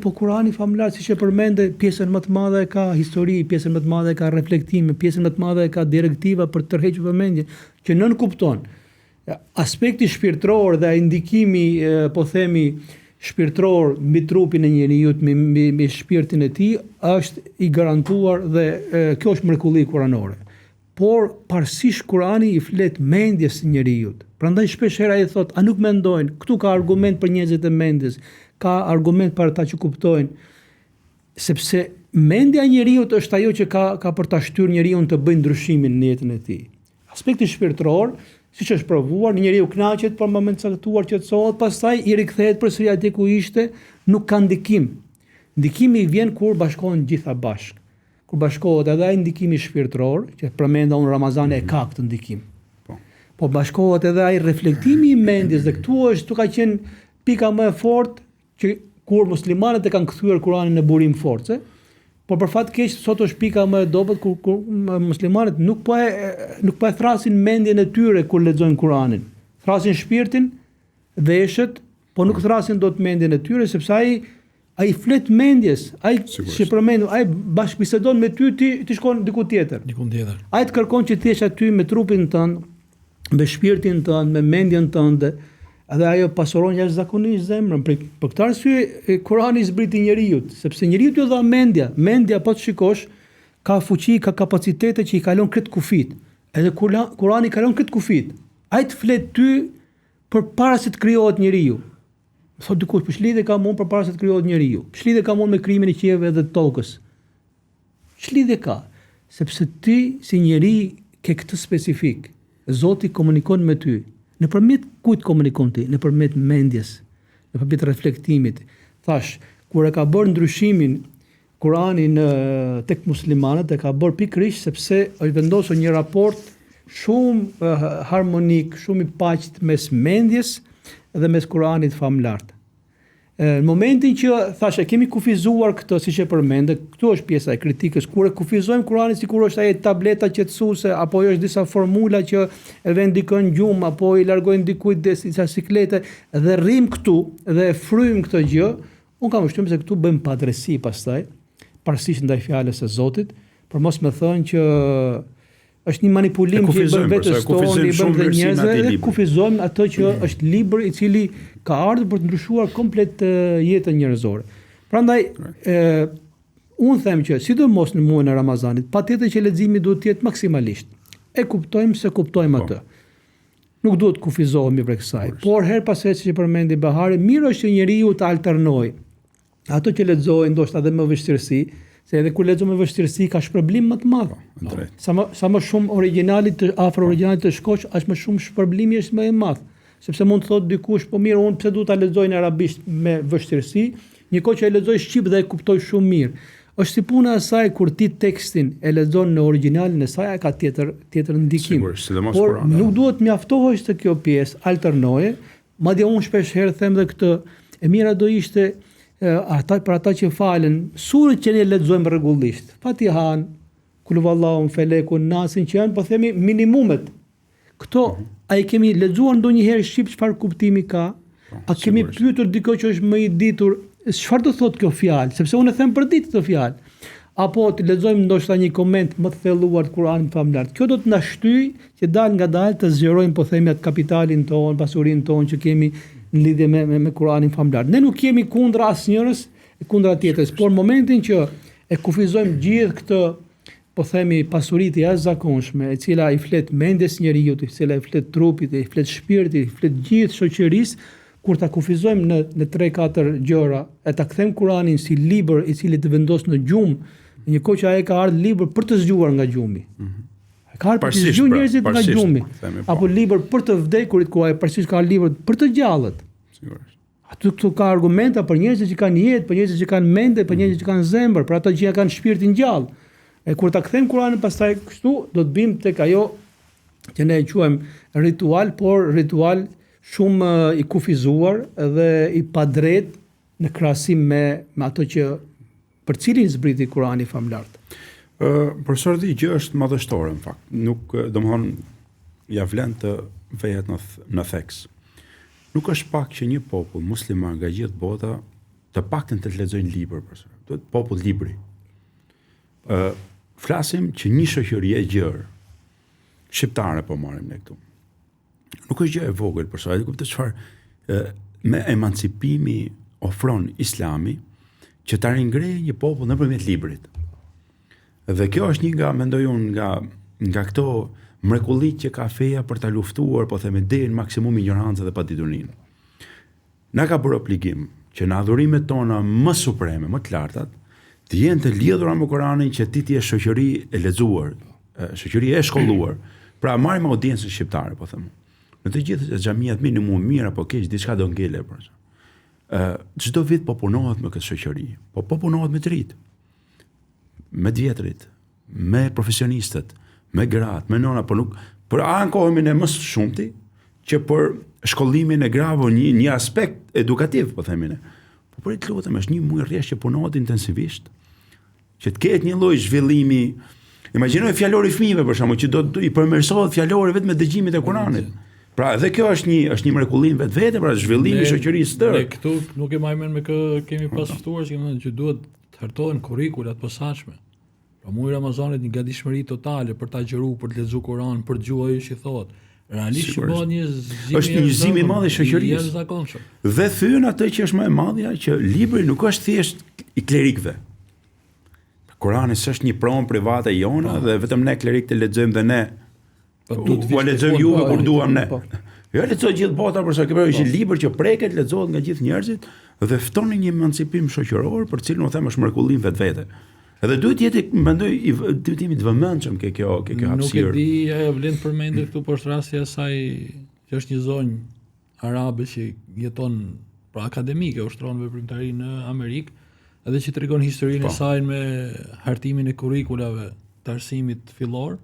Po Kurani famlar, siç e përmende, pjesën më të madhe e ka histori, pjesën më të madhe e ka reflektime, pjesën më të madhe e ka direktiva për të tërhequr vëmendje, që nën kupton. Aspekti shpirtëror dhe indikimi, po themi, shpirtëror mbi trupin e njeriu, mbi shpirtin e tij është i garantuar dhe kjo është mrekulli kuranore. Por parsisht Kurani i flet mendjes së njeriu. Prandaj shpesh herë ai thot, a nuk mendojnë? Ktu ka argument për njerëzit e mendjes, ka argument për ata që kuptojnë, sepse mendja e njeriu është ajo që ka për ta shtyrë njeriu të bëjë ndryshimin në jetën e tij. Aspekti shpirtëror, siç është provuar, njeriu kënaqet për moment caktuar, qetësohet, pastaj i rikthehet përsëri atje ku ishte, nuk ka ndikim. Ndikimi vjen kur bashkohen gjitha bashkë. Kur bashkohet edhe ai ndikimi shpirtëror, që përmenda unë Ramazani e ka këtë ndikim. Po bashkohet edhe ai reflektimi i mendjes dhe këtu ka qenë pika më e fortë që kur muslimanët e kanë kthyer Kuranin në burim force, por për fat keq sot është pika më e dobët kur muslimanët nuk po e thrasin mendjen e tyre kur lexojnë Kuranin. Thrasin shpirtin, veshët, po nuk thrasin dot mendjen e tyre sepse ai flet mendjes, ai si përmendur, ai bashkëbisedon me ty, ti shkon diku tjetër. Ai të kërkon që ti jesh aty me trupin tënd, me shpirtin tënd, me mendjen tënde. Edhe ajo pasuron jashtëzakonisht zemrën. Për këtë arsye Kurani zbriti njeriu, sepse njeriu t'i dha mendja. Mendja po të shikosh ka fuqi, ka kapacitete që i kalon këtë kufit. Edhe Kurani kalon këtë kufit. Ai të flet ty përpara se të krijohet njeriu. Thot dikush, po ç'lidhje ka mund përpara se të krijohet njeriu? Ç'lidhje ka mund me krijimin e qiellit dhe të tokës? Ç'lidhje ka? Sepse ti si njeri ke këtë specifik. Zoti komunikon me ty. Nëpërmjet kujt komunikon ti? Nëpërmjet mendjes, nëpërmjet reflektimit. Thash, kur e ka bërë ndryshimin Kurani tek muslimanët, e ka bërë pikërisht sepse është vendosur një raport shumë harmonik, shumë i paqët mes mendjes dhe mes Kuranit famlar. Në momentin që thashë kemi kufizuar këtë, siç e përmendë, këtu është pjesa e kritikës, kur e kufizojmë Kur'anin sikur është ai tableta qetësuese apo është disa formula që e vën dikën gjumë apo i largojnë dikujt disa siklete dhe rrim këtu dhe e frym këtë gjë, unë kam vështirësi se këtu bëjmë padresi pastaj, parsisht ndaj fjalës së Zotit, për mos më thënë që është një manipulim që i bën vetes tonë, i bën dhe njerëzve dhe kufizojmë atë që është libër i cili ka ardhur për të ndryshuar komplet jetën njerëzore. Prandaj unë them që sidomos në muajin e Ramazanit, patjetër që leximi duhet të jetë maksimalisht. E kuptojmë se kuptojmë atë. Nuk duhet kufizohemi për kësaj. Por her pas here, siç e përmendi Bahari, mirë është që njeriu të alternojë ato që lexojë ndoshta edhe me vështirësi, se edhe kur lexo me vështirësi ka shpërblim më të madh. Sa më shumë afër originalit të shkosh, aq më shumë shpërblimi është më i madh. Sepse mund të thotë dikush, po mirë, unë pse duhet ta lexoj në arabisht me vështirësi, njëkohë që e lexoj shqip dhe e kuptoj shumë mirë. Është si puna e saj kur ti tekstin e lexon në origjinalin e saj, ka tjetër ndikim. Por nuk duhet mjaftohesh të kjo pjesë, alternoje. Madje unë shpesh herë them dhe këtë, e mira do ishte për ata që falen, surët që ne lexojmë rregullisht, Fatihan, Kul huwallahu, Felekun, Nasin, që janë po themi minimumet. Këto a i kemi lexuar ndonjëherë shqip çfarë kuptimi ka? A kemi pyetur dikë që është më i ditur çfarë do thotë kjo fjalë, sepse unë e them për ditë këtë fjalë. Apo të lexojmë ndoshta një koment më të thelluar të Kuranit famlar. Kjo do të na shtyjë që dal ngadalë të zgjerojmë po themi atë kapitalin ton, pasurinë ton që kemi në lidhje me Kuranin famlar. Ne nuk jemi kundra asnjërës, kundra tjetrës, por në momentin që e kufizojmë gjithë këtë, po themi, pasuritë jashtëzakonshme, e cila i flet mendjes njeriu, e cila i flet trupit, i flet shpirtit, i flet gjithë shoqërisë, kur ta kufizojmë në 3-4 gjëra, e ta kthejmë Kuranin si libër i cili të vendos në gjumë, njëkohë që ai ka ardhur libër për të zgjuar nga gjumi. Ka ardhur për të zgjuar njerëzit nga gjumi, apo libër për të vdekurit, ku ai parsisht ka libër për të gjallët. Sigurisht. Aty këtu ka argumenta për njerëzit që kanë jetë, për njerëzit që kanë mendje, për njerëzit që kanë zemër, për ata që kanë shpirtin gjallë. E kur ta kthejmë Kuranin pastaj kështu, do të bim tek ajo që ne e quajmë ritual, por ritual shumë i kufizuar dhe i padrejt në krahasim me ato që për cilin zbriti Kurani famlar. Profesor, di gjë është madhështore në fakt. Nuk, domethënë, ja vlen të vejet në theks. Nuk është pak që një popull musliman nga gjithë bota të paktën të lexojnë libër, profesor. Duhet popull libri. Flasim që një shoqëri e gjerë, shqiptare po marrim ne këtu. Nuk është gjë e vogël, profesor, e kuptoj çfarë me emancipimi ofron Islami që ta ringrejë një popull nëpërmjet librit. Dhe kjo është një nga, mendoj unë, nga këto mrekullit që ka feja për ta luftuar, po themi, deri në maksimum ignorancë dhe paditurinë. Na ka bërë obligim që në adhurimet tona më supreme, më të lartat, të jenë të lidhura me Kuranin, që ti je shoqëri e lexuar, shoqëri e shkolluar. Pra marrim audiencën shqiptare, po them. Në të gjithë xhamiat minimum mirë apo keq diçka do ngele, por. Çdo vit po punohet me këtë shoqëri, po punohet me të rit, me të vjetrit, me profesionistët, me gratë, me nona, por nuk për ankohemi ne më shumti që për shkollimin e grave një aspekt edukativ, po themi ne. Po për të lutem, është një muaj rresht që punohet intensivisht, që të ketë një lloj zhvillimi. Imagjinoj fjalori i fëmijëve për shkakun që do i përmirësohet fjalori vetëm me dëgjimin e Kuranit. Pra edhe kjo është një mrekullim vetvete, pra zhvillimi i shoqërisë tërë. Ne këtu nuk e marrim me kë kemi pas ftuar, që duhet të hartohen kurrikulat posaçme. Pra muaji i Ramazanit një gatishmëri totale për ta gjeruar, për të lexuar Kur'an, për të dëgjuar që thotë. Realisht bëhet një zgjidhje. Është një zgjidhje i madh i shoqërisë. Jashtëzakonshëm. Dhe thyen atë që është më e madhja, që libri nuk është thjesht i klerikëve. Kurani s'është një pronë private jona dhe vetëm ne klerikët e lexojmë dhe ne. Po lexojmë juve kur duam ne. Jo lexoj gjithë bota, por sa kjo është një libër që preket, lexohet nga gjithë njerëzit dhe fton një emancipim shoqëror, për cilën u them është mrekullim vetvete. Edhe duhet jetë, mendoj, duhet jemi të vëmendshëm ke kjo hapësirë. Nuk e di, ajo vlen përmendur këtu, por rasti i saj që është një zonjë arabe që jeton pra akademike, ushtron veprimtari në Amerikë, edhe që tregon historinë e saj me hartimin e kurrikulave të arsimit fillor.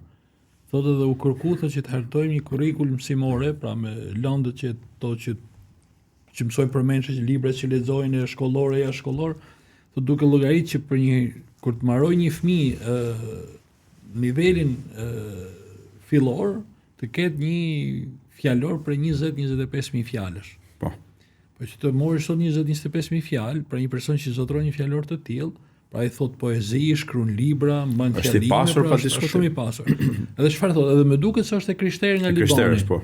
Thotë edhe u kërku që të hartojmë një kurrikul mësimore, pra me lëndët që që mësojnë përmendshë që librat që lexojnë e shkollor e jashkollor, të duke llogarit që për kur të mbarojë një fëmijë nivelin fillor, të ketë një fjalor për 20-25.000 fjalësh. Po. Po që të morësh sot 20-25.000 fjalë për një person që zotron një fjalor të tillë, pra ai thot poezi, shkruan libra, mban fjalime. Është i pasur pa diskutim. Është i pasur. Edhe çfarë thot? Edhe më duket se është e krishteri nga Libani. Krishteri, po.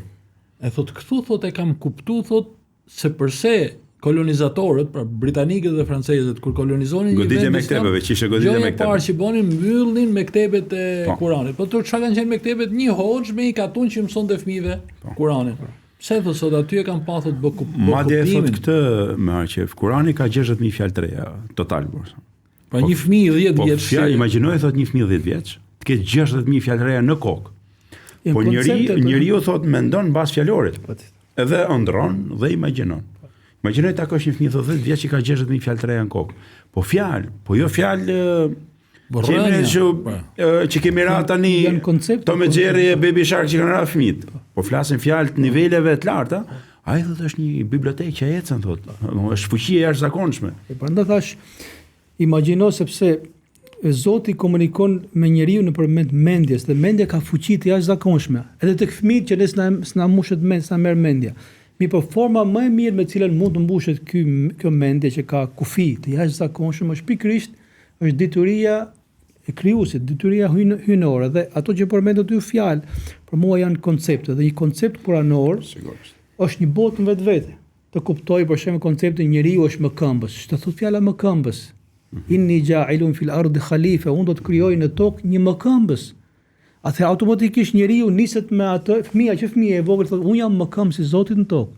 E thot këtu thot e kam kuptuar thot se përse kolonizatorët, pra britanikët dhe francezët kur kolonizonin një vend, goditje mektebeve, që ishte goditje mektebe. Parë që bonin mbyllnin mektebet e Kuranit. Po çfarë kanë qenë mektebet? Një hoxh me një katun që mësonte fëmijëve Kuranin. Pse thot sot aty e kanë pasur të kuptimin. Madje thot këtë me Arqef, Kurani ka 60.000 fjalë të reja total. Pra një fëmijë 10 vjeç. Po imagjinoj thot një fëmijë 10 vjeç, të ketë 60.000 fjalë të reja në kokë. Po njeriu thot mendon mbas fjalorit. Edhe ëndron dhe imagjinon. Imagjinoj ta kosh një fëmijë 10 vjeç që ka 60.000 fjalë të reja në kokë. Po fjalë, po jo fjalë që kemi ra tani Tom e Jerry e Baby Shark që kanë ra fëmijët. Po flasin fjalë të niveleve të larta. Ai thotë është një bibliotekë që ecën thotë. Është fuqi e jashtëzakonshme. Prandaj thash, imagjino sepse Zoti komunikon me njeriu nëpërmjet mendjes dhe mendja ka fuqi të jashtëzakonshme. Edhe tek fëmijët që ne s'na mushet mend, s'na merr mendja. Por forma më e mirë me cilën mund të mbushet kjo mendje që ka kufi të jashtëzakonshëm është pikërisht është detyria e krijuesit, detyria hyjnore dhe ato që përmendet ty fjalë, për mua janë koncepte dhe një koncept kuranor është një botë në vetvete. Të kuptoj për shembull konceptin njeriu është mëkëmbës. Ç'të thot fjala mëkëmbës? Inni ja'ilun fil ardi khalifa, unë do të krijoj në tokë një mëkëmbës. Atë automatikisht njeriu niset me atë fëmia e vogël thotë unë jam mëkëmbës i Zotit në tokë.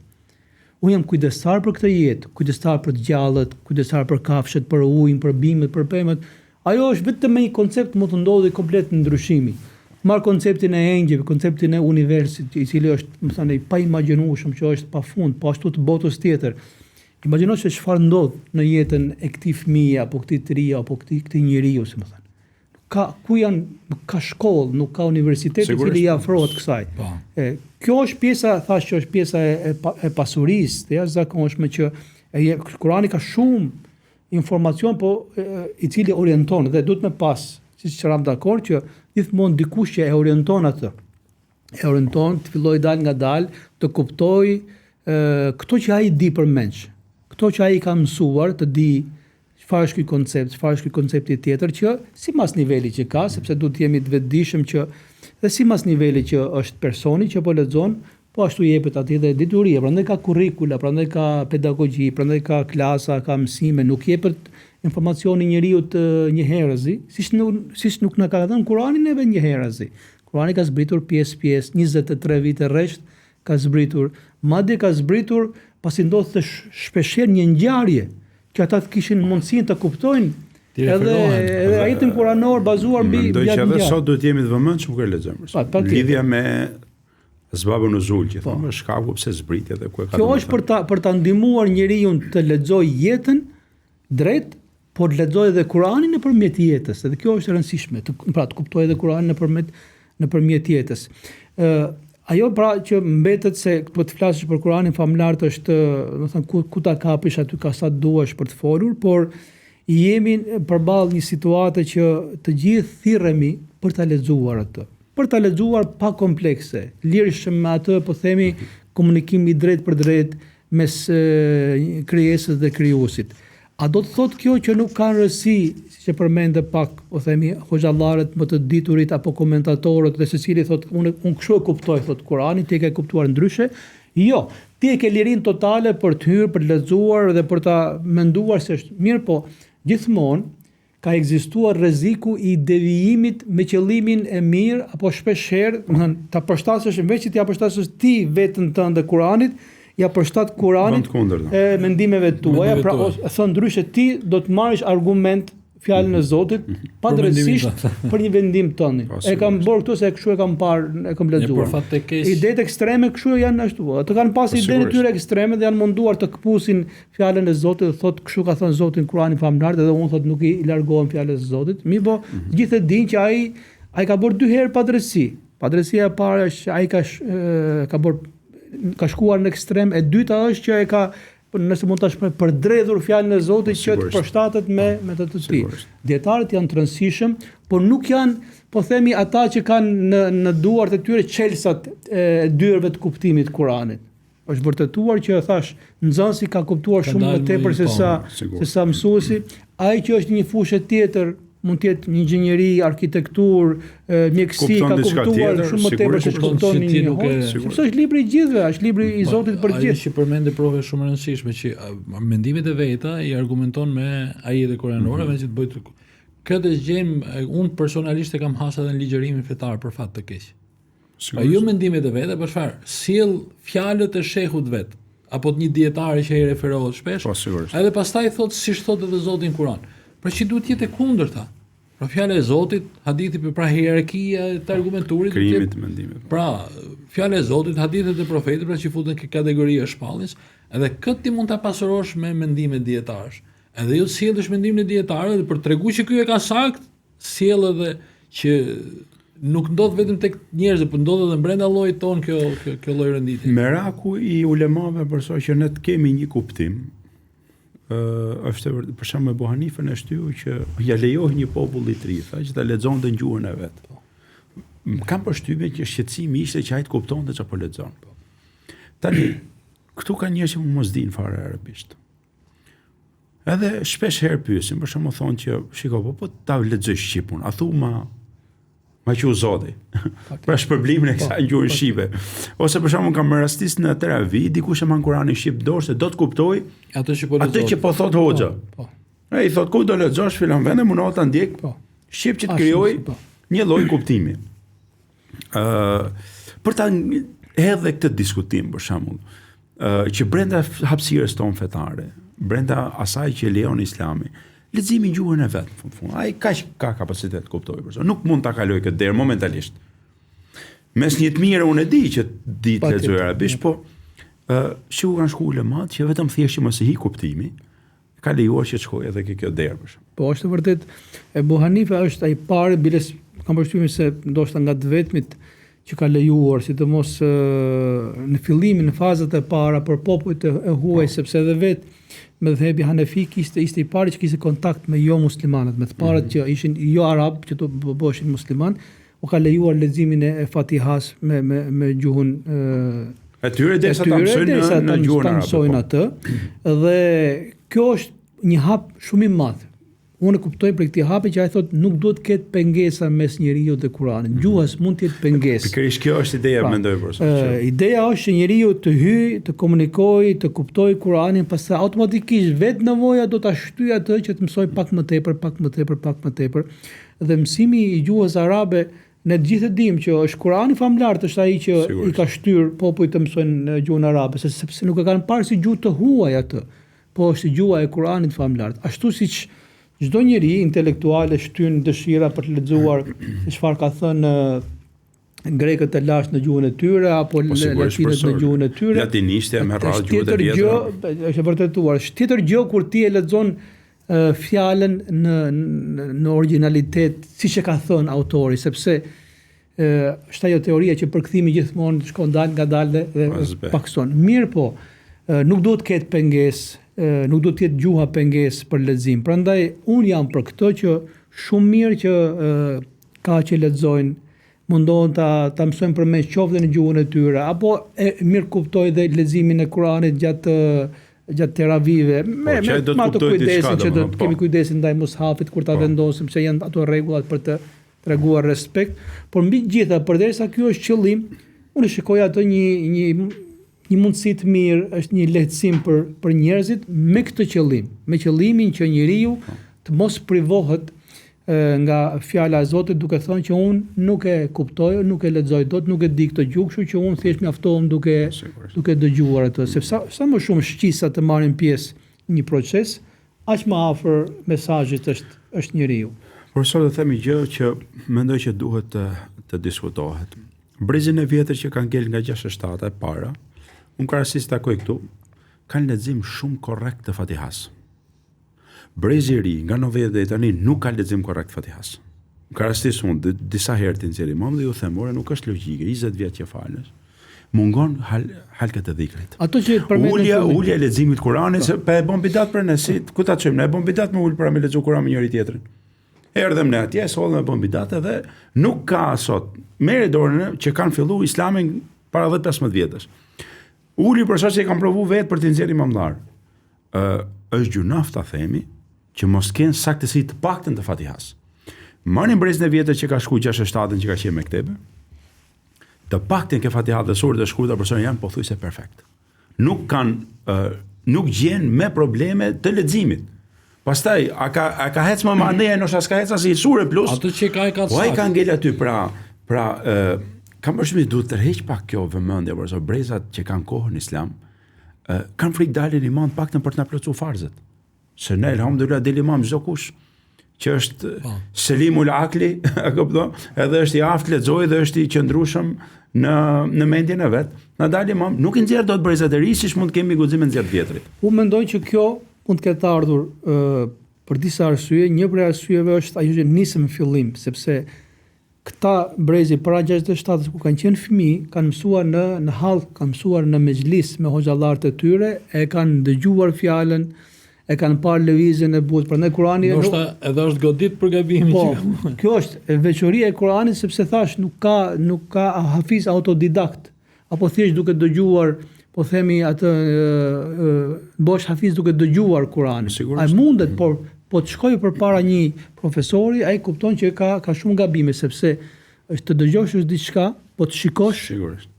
Unë jam kujdestar për këtë jetë, kujdestar për të gjallët, kujdestar për kafshët, për ujin, për bimët, për pemët. Ajo është vetëm një koncept mund të ndodhi komplet në ndryshimi. Marr konceptin e engjëve, konceptin e universit, i cili është, më thënë, pa imagjinueshëm, që është pafund, po ashtu të botës tjetër. Imagjino se çfarë ndodh në jetën e këtij fëmije apo këtij të ri apo këtij njeriu, si më thënë. Ka shkollë, nuk ka universitet i cili i afrohet kësaj. Kjo është pjesa, thash që është pjesa e pasurisë, të jashtëzakonshme që Kurani ka shumë informacion, po i cili orienton dhe duhet me pas, siç qëram dakord që gjithmonë dikush që e orienton atë. E orienton të filloj dal nga dal, të kuptoj këto që ai di përmendsh. Këto që ai ka mësuar të di çfarë është ky koncept, çfarë është ky koncepti tjetër që sipas nivelit që ka, sepse duhet të jemi të vetëdijshëm që dhe sipas nivelit që është personi që po lexon, po ashtu jepet atij dhe detyria, prandaj ka kurrikula, prandaj ka pedagogji, prandaj ka klasa, ka mësime, nuk jepet informacioni njeriu një herëzi, siç nuk na ka dhënë Kurani neve një herëzi. Kurani ka zbritur pjesë, 23 vite rresht ka zbritur, madje ka zbritur pasi ndodhte shpeshherë një ngjarje që ata kishin mundësinë të kuptojnë edhe ajetin kuranor bazuar mbi ngjarje. Mendoj që edhe sot duhet jemi të vëmendshëm kur lexojmë. Lidhja me zbabun nuzul që thonë shkaku pse zbritja dhe ku e ka. Kjo është për ta ndihmuar njeriu të lexojë jetën drejt, por të lexojë edhe Kuranin nëpërmjet jetës. Edhe kjo është e rëndësishme, pra të kuptojë edhe Kuranin nëpërmjet jetës. Ajo pra që mbetet se po të flasësh për Kuranin famlar është, do të thënë ku ta kapish aty ka sa duash për të folur, por jemi përballë një situate që të gjithë thirremi për ta lexuar atë. Për ta lexuar pa komplekse, lirshëm me atë, po themi, komunikim i drejt për drejt mes krijesës dhe krijuesit. A do të thotë kjo që nuk kanë rësi, siç e përmendë pak, po themi, hoxhallarët më të diturit apo komentatorët dhe secili thotë unë kështu e kuptoj thotë Kurani, ti e ke kuptuar ndryshe? Jo, ti e ke lirinë totale për të hyrë, për të lexuar dhe për ta menduar se është mirë, po gjithmonë ka ekzistuar rreziku i devijimit me qëllimin e mirë apo shpeshherë, do të thënë, ta përshtatësh veç që ti ja përshtatësh ti veten tënde Kuranit, ja përshtat Kuranit mendimeve tuaja, pra thon ndryshe ti do të marrësh argument fjalën e Zotit padrejtisht për një vendim tënd. E kam bërë këtu se kështu e kam parë, e kam lexuar. Idetë ekstreme kështu janë ashtu. Ato kanë pas idenë tyre ekstreme dhe janë munduar të kpusin fjalën e Zotit dhe thotë kështu ka thënë Zoti në Kuranin famlar dhe unë thotë nuk i largohem fjalës së Zotit. Mirë, po gjithë e dinë që ai ka bërë 2 herë padrejti. Padrejtia e parë është ai ka shkuar në ekstrem, e dyta është që nëse mund ta shpreh, përdredhur fjalën e Zotit që të Sigurisht. përshtatet me të tij. Sigurisht. Dietarët janë të rëndësishëm, por nuk janë, po themi, ata që kanë në duart e tyre çelsat e dyrëve të kuptimit të Kuranit. Është vërtetuar që thash, nxënësi ka kuptuar Ka shumë më dalë tepër më i sigurisht. se sa mësuesi, ai që është një fushë tjetër, mund të jetë një inxhinieri, arkitekturë, mjekësi, Kupton ka diçka kuptuar tjetër, shumë më tepër se sigurisht. kupton Kupton që ti një nuk e- hoc, sepse është libri i gjithëve, është libri i Zotit për Ai gjithë. që përmendë profe shumë e rëndësishme që mendimet e veta i argumenton me ajete koranore, me që të bëjë këtë gjejmë, unë personalisht e kam hasë edhe në ligjërimin fetar për fat të keq. Pa jo mendimet e veta, për çfarë? Sjell fjalët e shehut vet, apo të një dietari që i referohet shpesh. Po, sigurisht. Edhe pastaj thot siç thotë edhe Zoti në Kur'an. Pra që duhet jetë e kundërta. Pra fjala e Zotit, hadithi pra hierarkia e të argumenturit, Krijimit të mendimeve. pra fjala e Zotit, hadithet e profetit, pra që futen këtë kategori e shpalljes, edhe këtë ti mund ta pasurosh me mendime dietarësh. Edhe jo sjellësh mendimin e dietarëve dhe për treguar që ky e ka sakt, sjell edhe që nuk ndodh vetëm tek njerëzit, por ndodh edhe brenda llojit ton kjo lloj renditje. Meraku i ulemave përso që ne të kemi një kuptim, është për shembull Ebu Hanifën e shtyu që ja lejohej një popull i ri, tha që ta lexonte në gjuhën e vet. Kam përshtypjen që shqetësimi ishte që ai të kuptonte çfarë po lexon. Tani këtu ka njerëz që mos dinë fare arabisht. Edhe shpesh herë pyesin, për shembull thonë që shiko, po ta lexoj shqipun, a thu ma që u Zoti. Pra shpërblimin e kësaj gjuhë shqipe. Ose për shembull kam rastis në teravi, dikush e man Kur'anin shqip dorë se do të kuptoj Atë që po atë lexoj. që po thot hoxha. Po. Ai thot ku do lexosh filan vende, mundohet ta ndjek. Po. Shqip që të Ashtu, krijoj po. një lloj kuptimi. Për ta edhe këtë diskutim për shembull, që brenda hapësirës tonë fetare, brenda asaj që lejon Islami, leximi në gjuhën e vet, në fund. Ai kaq ka kapacitet të kuptojë për. Nuk mund ta kaloj këtë derë momentalisht. Mes një të mirë unë e di që di të lexoj arabisht, po shiu kanë shku ulemat që vetëm thjesht që mos i hi kuptimi, ka lejuar që të shkojë edhe kjo derë për shembull. Po është vërtet, Ebu Hanifa është ai pari, biles kam përshtypjen se ndoshta nga të vetmit që ka lejuar, sidomos në fillimin, në fazat e para për popujt e huaj, sepse edhe vetë mëdhëbi Hanefik ishte i pari që kishte kontakt me jo muslimanët, me të parët që ishin jo arab, që të bëheshin musliman, u ka lejuar leximin e Fatihas me gjuhën Atyre derisa ta mësojnë në gjuhën arabe. Mësojnë atë, dhe kjo është një hap shumë i madh. Unë kuptoj për këtë hap që ai thotë nuk duhet të ketë pengesa mes njeriu dhe Kuranit. Gjuha mund të jetë pengesë. Pikërisht kjo është ideja, mendoj për sot. Ideja është që njeriu të hyjë, të komunikojë, të kuptojë Kuranin, pastaj automatikisht vetë nevoja do ta shtyjë atë që të mësoj pak më tepër. Dhe mësimi i gjuhës arabe, ne të gjithë dimë që është Kurani famlar, është ai që i ka shtyr popujt të mësojnë gjuhën arabe, sepse nuk e kanë parë si gjuhë të huaj atë, po është gjuha e Kuranit famlar. Ashtu siç çdo njeri intelektual e shtyn dëshira për të lexuar çfarë ka thënë grekët e lashtë në gjuhën e tyre apo latinët në gjuhën e tyre. Latinishtja me radhë gjuhët e tjera. Është vërtetuar. Është tjetër gjë kur ti e lexon fjalën në originalitet, siç e ka thënë autori, sepse është ajo teoria që përkthimi gjithmonë shkon ngadalë dhe pakson. Mirë po, nuk duhet të ketë pengesë, nuk duhet të jetë gjuha pengesë për lexim. Prandaj un jam për këtë që shumë mirë që ka që lexojnë, mundohen ta mësojnë përmes qoftë në gjuhën e tyre, apo mirë kuptoj dhe leximin e Kuranit gjatë teravive, me ato kujdesin që do të kemi kujdesin ndaj mushafit kur ta vendosim, se janë ato rregullat për të treguar respekt, por mbi gjitha, përderisa ky është qëllim, unë shikoj atë një mundësi të mirë, është një lehtësim për njerëzit me këtë qëllim, me qëllimin që njeriu të mos privohet nga fjala e Zotit, duke thënë që unë nuk e kuptoj, nuk e lexoj dot, nuk e di këtë gjuhë, kështu që unë thjesht mjaftohem duke dëgjuar atë, sepse sa më shumë shqisa të marrin pjesë në një proces, aq më afër mesazhit është njeriu. Profesor, do themi gjë që mendoj që duhet të diskutohet. Brezin e vjetër që kanë ngel nga 67 e para, unë krahasis takoj këtu, kanë lexim shumë korrekt të Fatihas. Brezi i ri nga 90 deri tani nuk ka lexim korrekt Fatihas. Ka rastis unë disa herë të nxjerrim imam dhe ju them, ora nuk është logjike, 20 vjet që falës. mungon halkat e dhikrit. Ato që përmendën Ulja e leximit të Kuranit, se pa e bën bidat për ne, si ku ta çojmë, ne e bën bidat me ul para me lexu Kur'an me njëri tjetrin. Erdhëm ne atje, sollëm e bën bidat edhe nuk ka sot merë dorën që kanë filluar Islamin para 10-15 vjetësh. Uli për shkak se e kanë provu vetë për të nxjerrë imamllar. Është gjunaf ta themi që mos kenë saktësi të paktën të Fatihas. Marrin brezën e vjetër që ka shku 6-7 që ka qenë me këtebe, të paktën ke Fatiha dhe surët e shkurtra për janë pothuajse perfekt. Nuk gjen me probleme të leximit. Pastaj a ka hec më mandeja në s'ka hec as i surë plus. Ato që ka ai ka ngel aty pra kam përshtypjen duhet të tërheq pak kjo vëmendje për so brezat që kanë kohën në Islam kanë frikë dalin imam paktën për të na plotësuar farzet. Se ne alhamdulillah del imam çdo kush që është selimul akli, e kupton? Edhe është i aftë lexoj dhe është i qëndrueshëm në mendjen e vet. Na dal imam, nuk i nxjerr dot brezat e ri, siç mund të kemi guxim me nxjerr të vjetrit. Unë mendoj që kjo mund të ketë ardhur për disa arsye. Një prej arsyeve është ajo që nisëm në fillim, sepse këta brezi para 67 ku kanë qenë fëmijë, kanë mësuar në hall, kanë mësuar në mexhlis me hoxhallarët e tyre, e kanë dëgjuar fjalën, e kanë parë lëvizjen e butë, prandaj Kurani ndoshta edhe është godit për gabimin që kjo është veçoria e Kuranit, sepse thash nuk ka hafiz autodidakt, apo thjesht duke dëgjuar, po themi atë bosh hafiz duke dëgjuar Kuranin. Ai mundet, por po të shkojë përpara një profesori, ai kupton që ka shumë gabime, sepse është të dëgjosh është diçka, po të shikosh,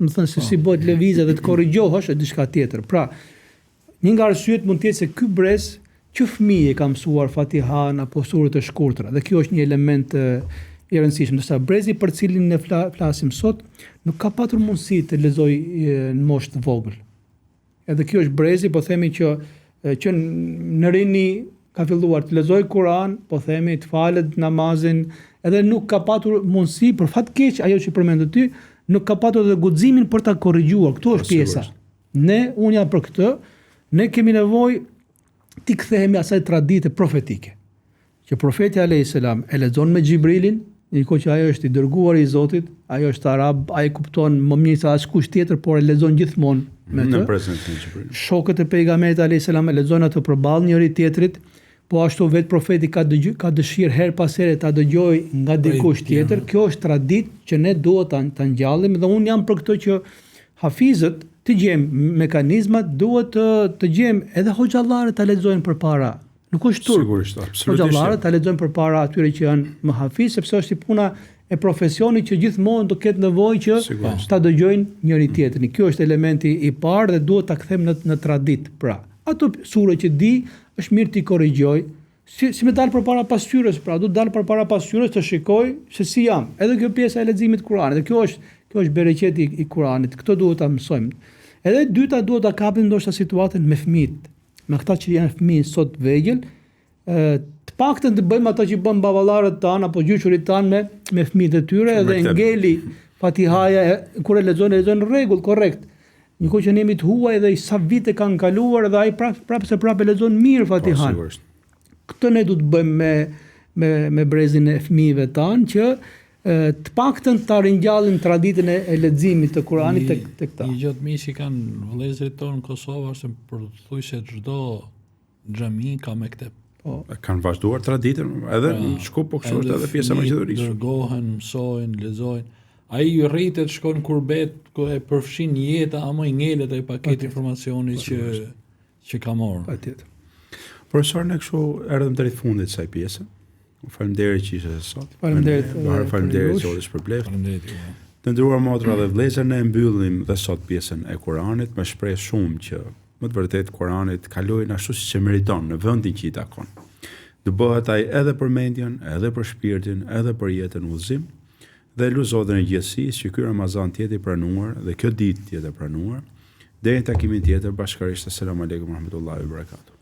më thënë se si bëhet lëvizja dhe të korrigjohesh është diçka tjetër. Pra, një nga arsyet mund të jetë se ky brez që fëmijë ka mësuar Fatihan apo surët e shkurtra, dhe kjo është një element i rëndësishëm. Ndërsa brezi për cilin ne flasim sot nuk ka patur mundësi të lexojë në moshë të vogël. Edhe kjo është brezi, po themi që në rini ka filluar të lexojë Kur'an, po themi të falet namazin, edhe nuk ka patur mundësi, për fat keq ajo që përmendët ty, nuk ka patur edhe guximin për ta korrigjuar. Kto është pjesa. Unë jam për këtë. Ne kemi nevojë t'i kthehemi asaj tradite profetike. Që profeti alayhis salam e lexon me Xhibrilin, ndërkohë që ajo është i dërguar i Zotit, ajo është arab, ai kupton më mirë se askush tjetër, por e lexon gjithmonë me të. Në prezencën e Xhibrilin. Shokët e pejgamberit alayhis salam e lexojnë ato përballë njëri tjetrit, po ashtu vetë profeti ka dëshirë her pas here ta dëgjojë nga dikush tjetër. Kjo është traditë që ne duhet ta ngjallim, dhe unë jam për këtë që hafizët të gjejmë mekanizmat, duhet të gjejmë edhe hoxhallarët ta lexojnë përpara. Nuk është turp. Sigurisht, absolutisht. Hoxhallarët ta lexojnë përpara atyre që janë më hafiz, sepse është puna e profesionit që gjithmonë do ketë nevojë që ta dëgjojnë njëri tjetrin. Kjo është elementi i parë dhe duhet ta kthejmë në traditë. Pra, ato sure që di është mirë t'i korrigjoj. Si me dalë përpara pasqyrës, pra duhet dalë përpara pasqyrës të shikoj se si jam. Edhe kjo pjesa e leximit të Kuranit. Dhe kjo është bereqeti i Kuranit. Këtë duhet ta mësojmë. Edhe dyta duhet ta kapim ndoshta situatën me fëmijët. Me këta që janë fëmijë sot vegjël, të paktën të bëjmë ato që bën baballarët tanë apo gjyqërit tanë me fëmijët e tyre, edhe ngeli Fatihaja kur e lexojnë në rregull, korrekt. Njëkohë që jemi të huaj dhe sa vite kanë kaluar dhe ai prapë lexon mirë Fatihan. Këtë ne duhet të bëjmë me brezin e fëmijëve tanë që të paktën ta ringjallim traditën e leximit të Kuranit tek këta. Një gjë të mirë që kanë vëllezërit tonë në Kosovë është pothuajse çdo xhami ka mektep. Kanë vazhduar traditën, edhe në Shkup, po kështu është edhe pjesa e Maqedonisë. Dërgohen, mësojnë, lexojnë. Ai i rritet, shkon kurbet, e përfshin jeta, ama i ngelet ai paket informacioni që ka marrë. Patjetër. Profesor, ne kështu erdhëm deri në fundit të kësaj pjese. Faleminderit që ishe sot. Faleminderit Zotës për bleft. Faleminderit. Të nderuar motra dhe vëllezër, ne mbyllim dhe sot pjesën e Kuranit me shpresë shumë që më të vërtet Kuranit kalojnë ashtu siç e meriton në vendin që i takon. Të bëhet ai edhe për mendjen, edhe për shpirtin, edhe për jetën udhëzim. Dhe lut Zotin e gjithësisë që ky Ramazan të jetë i pranuar dhe kjo ditë të jetë e pranuar. Deri në takimin tjetër bashkërisht. Selam aleikum wa rahmetullahi wa barakatuh.